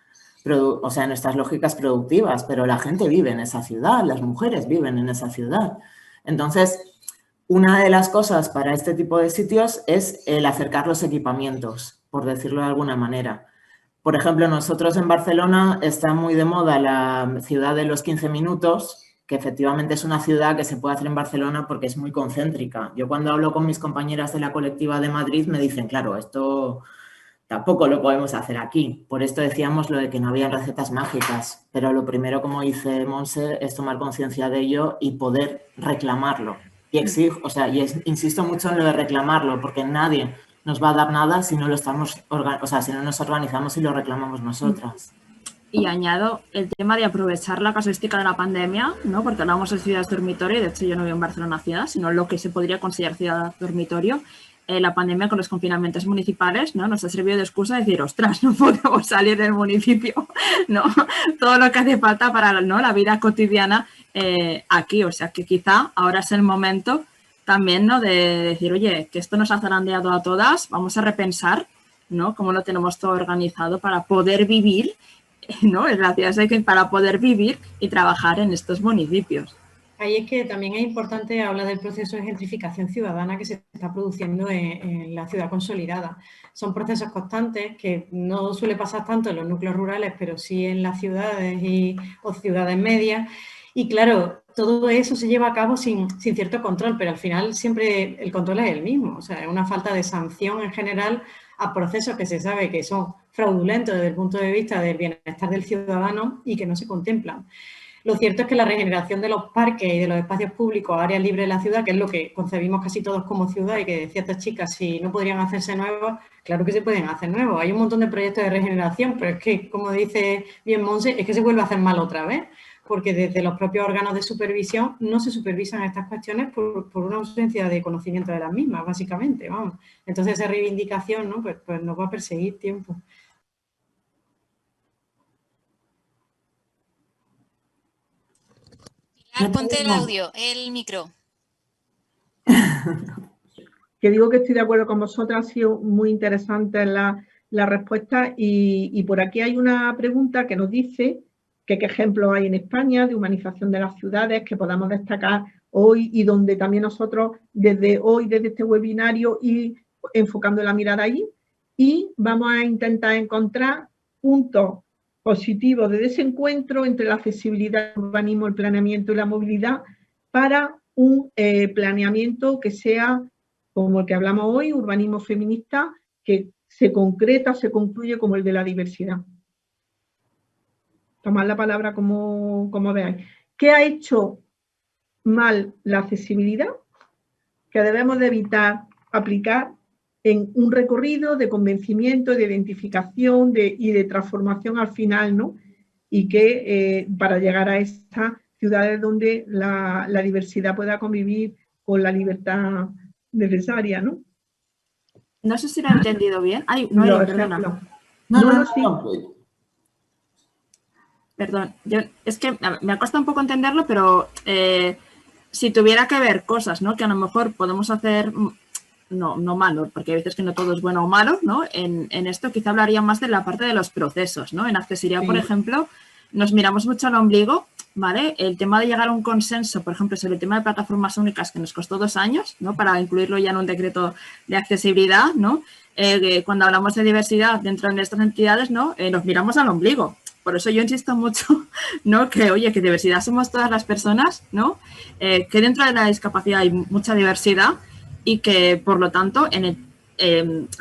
o sea, en estas lógicas productivas, pero la gente vive en esa ciudad, las mujeres viven en esa ciudad. Entonces, una de las cosas para este tipo de sitios es el acercar los equipamientos, por decirlo de alguna manera. Por ejemplo, nosotros en Barcelona está muy de moda la ciudad de los 15 minutos, que efectivamente es una ciudad que se puede hacer en Barcelona porque es muy concéntrica. Yo cuando hablo con mis compañeras de la colectiva de Madrid me dicen, claro, esto tampoco lo podemos hacer aquí. Por esto decíamos lo de que no había recetas mágicas, pero lo primero, como dice Monse, es tomar conciencia de ello y poder reclamarlo. Y insisto mucho en lo de reclamarlo, porque nadie nos va a dar nada si no lo estamos, si no nos organizamos y lo reclamamos nosotras. Y añado el tema de aprovechar la casuística de la pandemia, ¿no? Porque hablamos de ciudades dormitorio, y de hecho yo no vivo en Barcelona ciudad, sino lo que se podría considerar ciudad dormitorio. La pandemia con los confinamientos municipales, ¿no?, nos ha servido de excusa de decir, ostras, no podemos salir del municipio, ¿no? Todo lo que hace falta para, ¿no?, la vida cotidiana aquí. O sea, que quizá ahora es el momento también, ¿no?, de decir, oye, que esto nos ha zarandeado a todas, vamos a repensar, ¿no?, cómo lo tenemos todo organizado para poder vivir, ¿no?, en la ciudad, para poder vivir y trabajar en estos municipios. Ahí es que también es importante hablar del proceso de gentrificación ciudadana que se está produciendo en la ciudad consolidada. Son procesos constantes que no suele pasar tanto en los núcleos rurales, pero sí en las ciudades o ciudades medias. Y claro, todo eso se lleva a cabo sin cierto control, pero al final siempre el control es el mismo. O sea, es una falta de sanción en general a procesos que se sabe que son fraudulentos desde el punto de vista del bienestar del ciudadano y que no se contemplan. Lo cierto es que la regeneración de los parques y de los espacios públicos, áreas libres de la ciudad, que es lo que concebimos casi todos como ciudad y que decía esta chica, si no podrían hacerse nuevos, claro que se pueden hacer nuevos. Hay un montón de proyectos de regeneración, pero es que, como dice bien Monse, es que se vuelve a hacer mal otra vez, porque desde los propios órganos de supervisión no se supervisan estas cuestiones por una ausencia de conocimiento de las mismas, básicamente, vamos. Entonces esa reivindicación, ¿no? pues nos va a perseguir tiempo. Pilar, ponte el audio, el micro. Que digo que estoy de acuerdo con vosotras, ha sido muy interesante la respuesta y por aquí hay una pregunta que nos dice que qué ejemplos hay en España de humanización de las ciudades que podamos destacar hoy y donde también nosotros desde este webinario y enfocando la mirada ahí y vamos a intentar encontrar puntos positivos de desencuentro entre la accesibilidad, el urbanismo, el planeamiento y la movilidad para un planeamiento que sea como el que hablamos hoy, urbanismo feminista, que se concreta, se concluye como el de la diversidad. Tomad la palabra como veáis. ¿Qué ha hecho mal la accesibilidad? Que debemos de evitar aplicar en un recorrido de convencimiento, de identificación y de transformación al final, ¿no? Y que para llegar a estas ciudades donde la diversidad pueda convivir con la libertad necesaria, ¿no? No sé si lo he entendido bien. Ay, no, perdona. No. Perdón, es que me ha costado un poco entenderlo, pero si tuviera que ver cosas, ¿no? Que a lo mejor podemos hacer, no malo, porque hay veces que no todo es bueno o malo, ¿no? En esto quizá hablaría más de la parte de los procesos, ¿no? En accesibilidad, sí. Por ejemplo, nos miramos mucho al ombligo, ¿vale? El tema de llegar a un consenso, por ejemplo, sobre el tema de plataformas únicas, que nos costó 2 años, ¿no? Para incluirlo ya en un decreto de accesibilidad, ¿no? Cuando hablamos de diversidad dentro de estas entidades, ¿no? Nos miramos al ombligo. Por eso yo insisto mucho, ¿no? Que, oye, que diversidad somos todas las personas, ¿no? Que dentro de la discapacidad hay mucha diversidad y que, por lo tanto,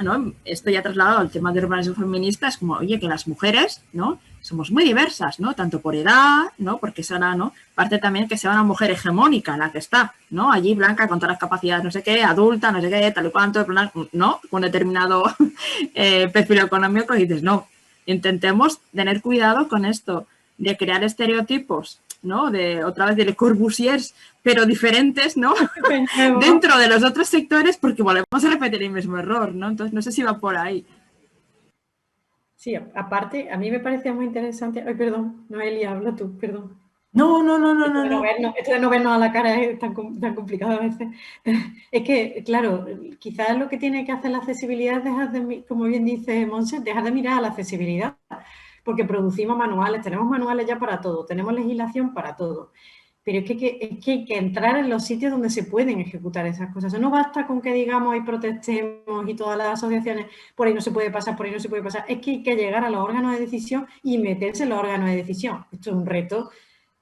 ¿no? Esto ya trasladado al tema de urbanismo feminista, es como, oye, que las mujeres, ¿no? Somos muy diversas, ¿no? Tanto por edad, ¿no? Porque será, ¿no? Parte también que sea una mujer hegemónica la que está, ¿no? Allí blanca, con todas las capacidades, no sé qué, adulta, no sé qué, tal y cuanto, ¿no? Con determinado perfil económico y dices, no, intentemos tener cuidado con esto de crear estereotipos, ¿no? Otra vez de Le Corbusier, pero diferentes, ¿no? Dentro de los otros sectores, porque volvemos a repetir el mismo error, ¿no? Entonces, no sé si va por ahí. Sí, aparte, a mí me parecía muy interesante. Ay, perdón, Noelia, habla tú, perdón. No. Esto de no vernos a la cara es tan complicado a veces. Es que, claro, quizás lo que tiene que hacer la accesibilidad es dejar de, como bien dice Monse, dejar de mirar a la accesibilidad, porque producimos manuales, tenemos manuales ya para todo, tenemos legislación para todo. Pero es que hay que entrar en los sitios donde se pueden ejecutar esas cosas. Eso no basta con que digamos y protestemos y todas las asociaciones, por ahí no se puede pasar, por ahí no se puede pasar. Es que hay que llegar a los órganos de decisión y meterse en los órganos de decisión. Esto es un reto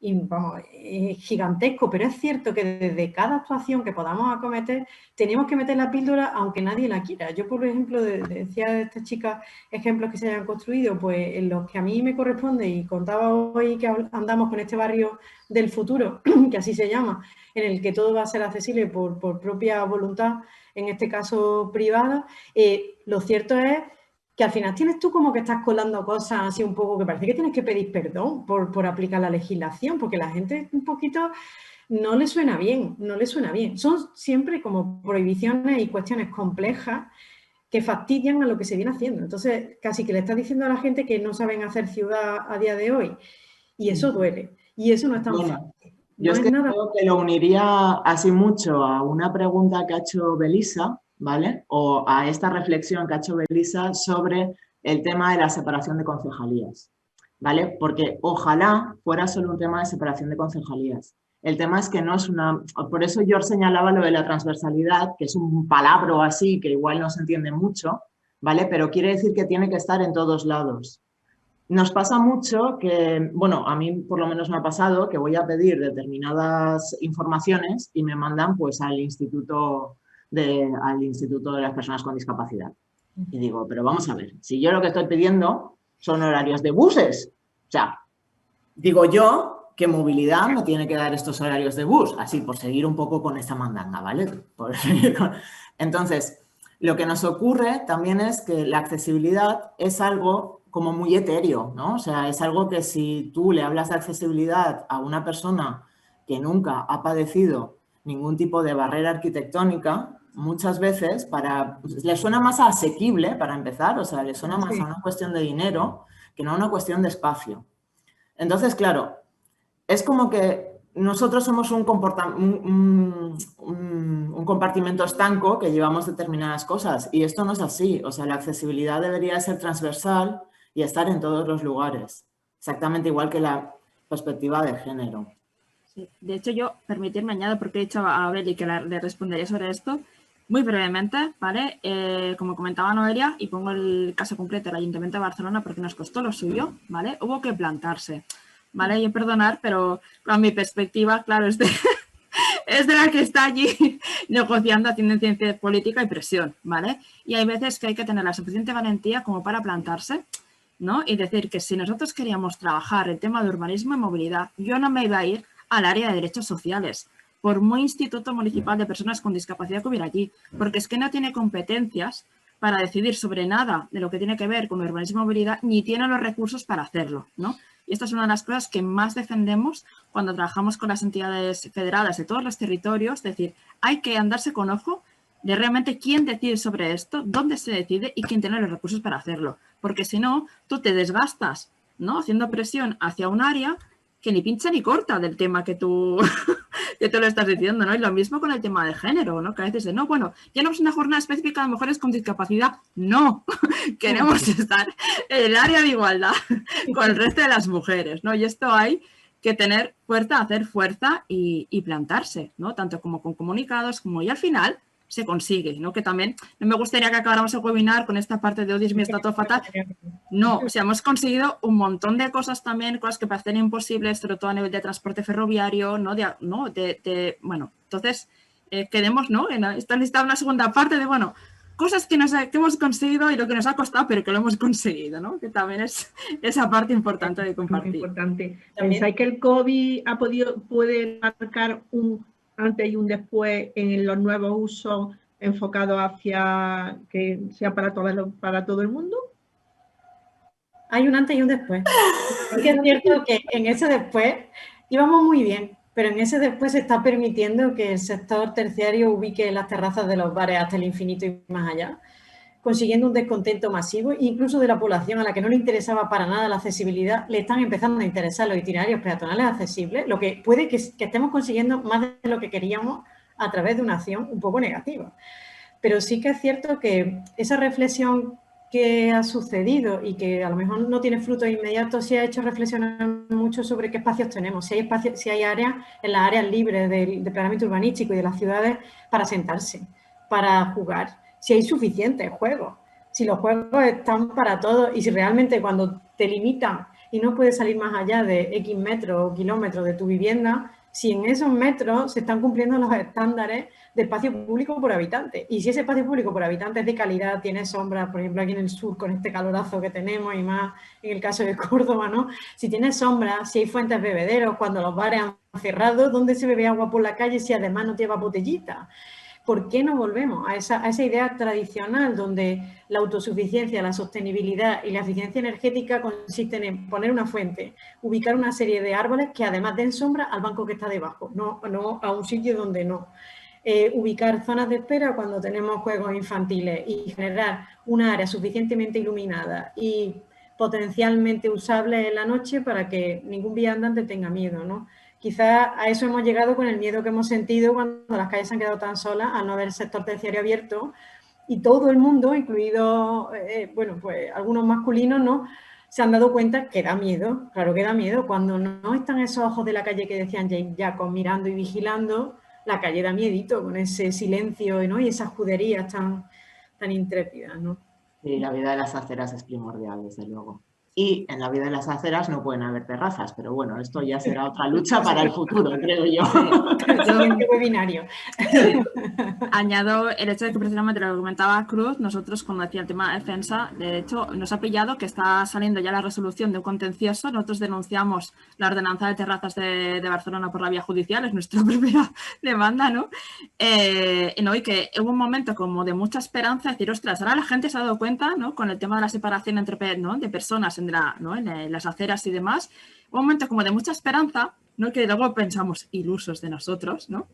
y, vamos, es gigantesco, pero es cierto que desde cada actuación que podamos acometer tenemos que meter la píldora aunque nadie la quiera. Yo, por ejemplo, decía de estas chicas ejemplos que se hayan construido, pues en los que a mí me corresponde y contaba hoy que andamos con este barrio del futuro, que así se llama, en el que todo va a ser accesible por propia voluntad, en este caso privada, lo cierto es que al final tienes tú como que estás colando cosas así un poco que parece que tienes que pedir perdón por aplicar la legislación, porque la gente un poquito no le suena bien, Son siempre como prohibiciones y cuestiones complejas que fastidian a lo que se viene haciendo. Entonces, casi que le estás diciendo a la gente que no saben hacer ciudad a día de hoy. Y eso duele. Y eso no es tan fácil. Yo es que creo que lo uniría así mucho a una pregunta que ha hecho Belisa, ¿vale? O a esta reflexión que ha hecho Belisa sobre el tema de la separación de concejalías, ¿vale? Porque ojalá fuera solo un tema de separación de concejalías. El tema es que no es una... Por eso yo señalaba lo de la transversalidad, que es un palabra así que igual no se entiende mucho, ¿vale? Pero quiere decir que tiene que estar en todos lados. Nos pasa mucho que, bueno, a mí por lo menos me ha pasado que voy a pedir determinadas informaciones y me mandan pues al Instituto de las Personas con Discapacidad. Y digo, pero vamos a ver, si yo lo que estoy pidiendo son horarios de buses. O sea, digo yo que movilidad me tiene que dar estos horarios de bus, así por seguir un poco con esta mandanga, ¿vale? Entonces, lo que nos ocurre también es que la accesibilidad es algo como muy etéreo, ¿no? O sea, es algo que si tú le hablas de accesibilidad a una persona que nunca ha padecido ningún tipo de barrera arquitectónica, muchas veces le suena más asequible para empezar, o sea, le suena más a una cuestión de dinero que no a una cuestión de espacio. Entonces, claro, es como que nosotros somos un compartimento estanco que llevamos determinadas cosas y esto no es así. O sea, la accesibilidad debería ser transversal y estar en todos los lugares, exactamente igual que la perspectiva de género. Sí. De hecho, yo, permitirme añado, porque he dicho a Beli que le respondería sobre esto, muy brevemente, ¿vale? Como comentaba Noelia, y pongo el caso concreto del Ayuntamiento de Barcelona porque nos costó lo suyo, ¿vale? Hubo que plantarse, ¿vale? Y perdonar, pero con mi perspectiva, claro, es de la que está allí negociando, haciendo ciencia política y presión, ¿vale? Y hay veces que hay que tener la suficiente valentía como para plantarse, ¿no? Y decir que si nosotros queríamos trabajar el tema de urbanismo y movilidad, yo no me iba a ir al área de derechos sociales, por muy instituto municipal de personas con discapacidad que hubiera allí, porque es que no tiene competencias para decidir sobre nada de lo que tiene que ver con urbanismo y movilidad, ni tiene los recursos para hacerlo, ¿no? Y esta es una de las cosas que más defendemos cuando trabajamos con las entidades federadas de todos los territorios, es decir, hay que andarse con ojo de realmente quién decide sobre esto, dónde se decide y quién tiene los recursos para hacerlo, porque si no, tú te desgastas, ¿no? Haciendo presión hacia un área que ni pincha ni corta del tema que tú lo estás diciendo, ¿no? Y lo mismo con el tema de género, ¿no? Que a veces no, bueno, ya no es una jornada específica de mujeres con discapacidad. No, queremos estar en el área de igualdad con el resto de las mujeres, ¿no? Y esto hay que tener fuerza, hacer fuerza y plantarse, ¿no? Tanto como con comunicados, como y al final se consigue, ¿no? Que también no me gustaría que acabáramos el webinar con esta parte de odies, me está todo fatal. No, o sea, hemos conseguido un montón de cosas también, cosas que parecen imposibles, sobre todo a nivel de transporte ferroviario, ¿no? Bueno, entonces, queremos, ¿no? Esto necesita una segunda parte de, bueno, cosas que hemos conseguido y lo que nos ha costado, pero que lo hemos conseguido, ¿no? Que también es esa parte importante de compartir. Muy importante. ¿Pensáis que el COVID puede marcar un antes y un después en los nuevos usos enfocados hacia que sea para todo el mundo? Hay un antes y un después. Es que es cierto que en ese después íbamos muy bien, pero en ese después se está permitiendo que el sector terciario ubique las terrazas de los bares hasta el infinito y más allá, consiguiendo un descontento masivo, incluso de la población a la que no le interesaba para nada la accesibilidad, le están empezando a interesar los itinerarios peatonales accesibles, lo que puede que estemos consiguiendo más de lo que queríamos a través de una acción un poco negativa. Pero sí que es cierto que esa reflexión que ha sucedido y que a lo mejor no tiene frutos inmediatos, sí ha hecho reflexionar mucho sobre qué espacios tenemos, si hay áreas, en las áreas libres de planeamiento urbanístico y de las ciudades para sentarse, para jugar, si hay suficientes juegos, si los juegos están para todos y si realmente cuando te limitan y no puedes salir más allá de X metros o kilómetros de tu vivienda, si en esos metros se están cumpliendo los estándares de espacio público por habitante. Y si ese espacio público por habitante es de calidad, tiene sombras, por ejemplo, aquí en el sur con este calorazo que tenemos y más en el caso de Córdoba, ¿no? Si tiene sombras, si hay fuentes bebederos, cuando los bares han cerrado, ¿dónde se bebe agua por la calle si además no lleva botellita? ¿Por qué no volvemos a esa idea tradicional donde la autosuficiencia, la sostenibilidad y la eficiencia energética consisten en poner una fuente, ubicar una serie de árboles que además den sombra al banco que está debajo, no a un sitio donde no? Ubicar zonas de espera cuando tenemos juegos infantiles y generar una área suficientemente iluminada y potencialmente usable en la noche para que ningún viandante tenga miedo, ¿no? Quizás a eso hemos llegado con el miedo que hemos sentido cuando las calles se han quedado tan solas al no haber sector terciario abierto y todo el mundo, incluido, pues algunos masculinos, ¿no? Se han dado cuenta que da miedo, claro que da miedo. Cuando no están esos ojos de la calle que decían James Jacobs mirando y vigilando, la calle da miedito con ese silencio, ¿no? Y esas juderías tan intrépidas, ¿no? Sí, la vida de las aceras es primordial, desde luego. Y en la vida de las aceras no pueden haber terrazas, pero bueno, esto ya será otra lucha para el futuro, creo yo. Siguiente webinario. Añado el hecho de que precisamente lo que comentaba Cruz, nosotros cuando decía el tema de defensa, de hecho nos ha pillado que está saliendo ya la resolución de un contencioso. Nosotros denunciamos la ordenanza de terrazas de Barcelona por la vía judicial, es nuestra primera demanda, ¿no? Y que hubo un momento como de mucha esperanza, decir, ostras, ahora la gente se ha dado cuenta, ¿no? Con el tema de la separación entre, ¿no? de personas en las aceras y demás, un momento como de mucha esperanza, ¿no? Que luego pensamos, ilusos de nosotros, ¿no?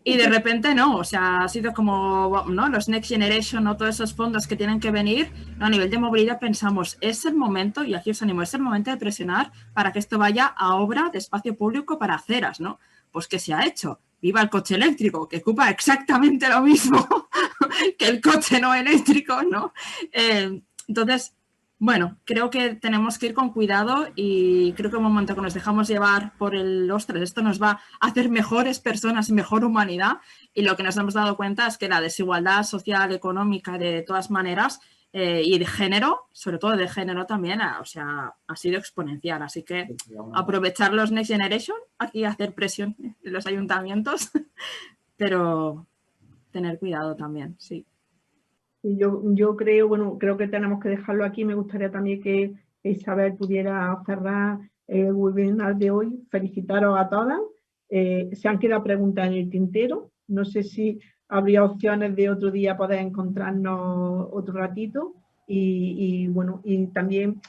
Y de repente no, o sea, ha sido como, ¿no? Los Next Generation, ¿no? Todos esos fondos que tienen que venir, ¿no? A nivel de movilidad pensamos, es el momento, y aquí os animo, es el momento de presionar para que esto vaya a obra de espacio público para aceras, ¿no? Pues ¿qué se ha hecho? Viva el coche eléctrico, que ocupa exactamente lo mismo que el coche no eléctrico, ¿no? Entonces, bueno, creo que tenemos que ir con cuidado y creo que en un momento que nos dejamos llevar por el ostras, esto nos va a hacer mejores personas y mejor humanidad, y lo que nos hemos dado cuenta es que la desigualdad social, económica, de todas maneras, y de género, sobre todo de género también, ha sido exponencial. Así que aprovechar los Next Generation, aquí hacer presión en los ayuntamientos, pero tener cuidado también, sí. Yo creo que tenemos que dejarlo aquí. Me gustaría también que Isabel pudiera cerrar el webinar de hoy. Felicitaros a todas. Se han quedado preguntas en el tintero. No sé si habría opciones de otro día poder encontrarnos otro ratito. Y también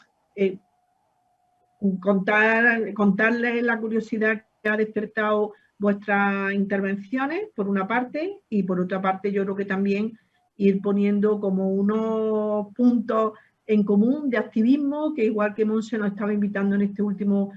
contarles la curiosidad que ha despertado vuestras intervenciones, por una parte, y por otra parte yo creo que también ir poniendo como unos puntos en común de activismo, que igual que Monse nos estaba invitando en este último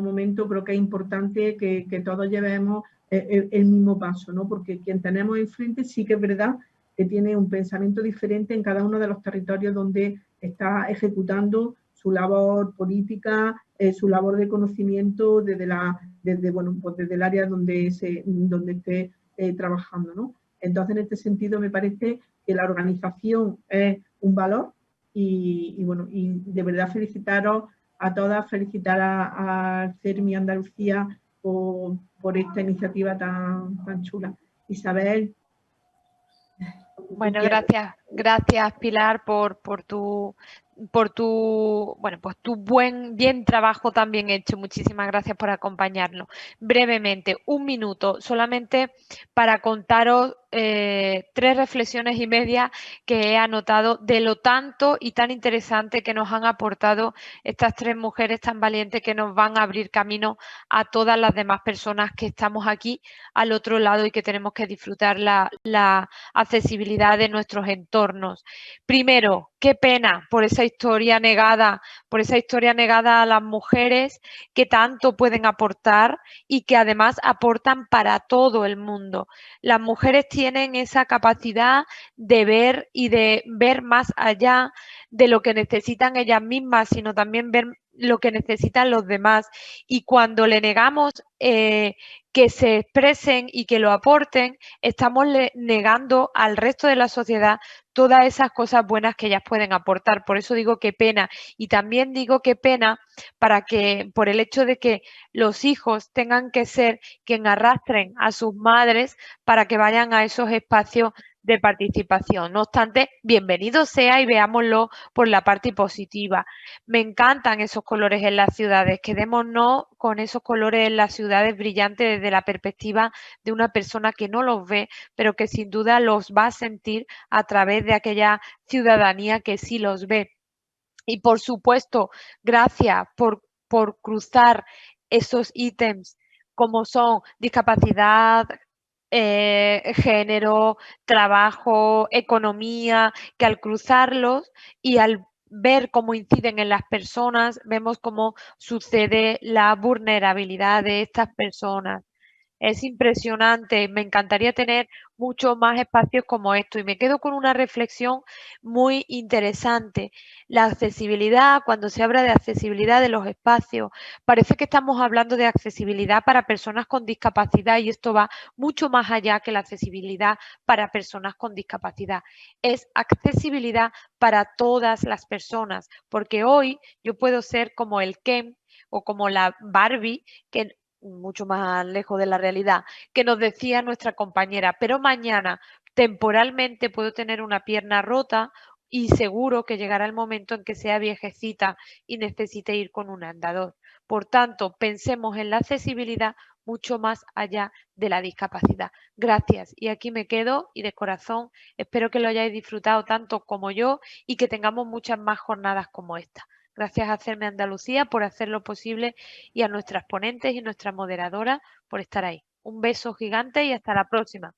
momento, creo que es importante que todos llevemos el mismo paso, ¿no? Porque quien tenemos enfrente sí que es verdad que tiene un pensamiento diferente en cada uno de los territorios donde está ejecutando su labor política, su labor de conocimiento desde el área donde esté trabajando, ¿no? Entonces, en este sentido, me parece que la organización es un valor y de verdad felicitaros a todas, felicitar a CERMI Andalucía por esta iniciativa tan chula. Isabel. Bueno, gracias Pilar por tu bien trabajo también hecho. Muchísimas gracias por acompañarnos. Brevemente, un minuto, solamente para contaros 3 reflexiones y media que he anotado de lo tanto y tan interesante que nos han aportado estas 3 mujeres tan valientes que nos van a abrir camino a todas las demás personas que estamos aquí al otro lado y que tenemos que disfrutar la accesibilidad de nuestros entornos. Primero, qué pena por esa historia negada a las mujeres que tanto pueden aportar y que además aportan para todo el mundo. Las mujeres tienen esa capacidad de ver y de ver más allá de lo que necesitan ellas mismas, sino también ver lo que necesitan los demás. Y cuando le negamos que se expresen y que lo aporten, estamos negando al resto de la sociedad todas esas cosas buenas que ellas pueden aportar. Por eso digo qué pena. Y también digo qué pena por el hecho de que los hijos tengan que ser quien arrastren a sus madres para que vayan a esos espacios de participación. No obstante, bienvenido sea y veámoslo por la parte positiva. Me encantan esos colores en las ciudades. Quedémonos con esos colores en las ciudades brillantes desde la perspectiva de una persona que no los ve, pero que sin duda los va a sentir a través de aquella ciudadanía que sí los ve. Y por supuesto, gracias por cruzar esos ítems como son discapacidad, género, trabajo, economía, que al cruzarlos y al ver cómo inciden en las personas, vemos cómo sucede la vulnerabilidad de estas personas. Es impresionante, me encantaría tener muchos más espacios como esto y me quedo con una reflexión muy interesante. La accesibilidad, cuando se habla de accesibilidad de los espacios, parece que estamos hablando de accesibilidad para personas con discapacidad y esto va mucho más allá que la accesibilidad para personas con discapacidad. Es accesibilidad para todas las personas, porque hoy yo puedo ser como el Ken o como la Barbie, que mucho más lejos de la realidad, que nos decía nuestra compañera, pero mañana temporalmente puedo tener una pierna rota y seguro que llegará el momento en que sea viejecita y necesite ir con un andador. Por tanto, pensemos en la accesibilidad mucho más allá de la discapacidad. Gracias. Y aquí me quedo y de corazón espero que lo hayáis disfrutado tanto como yo y que tengamos muchas más jornadas como esta. Gracias a Hacerme Andalucía por hacer lo posible y a nuestras ponentes y nuestras moderadoras por estar ahí. Un beso gigante y hasta la próxima.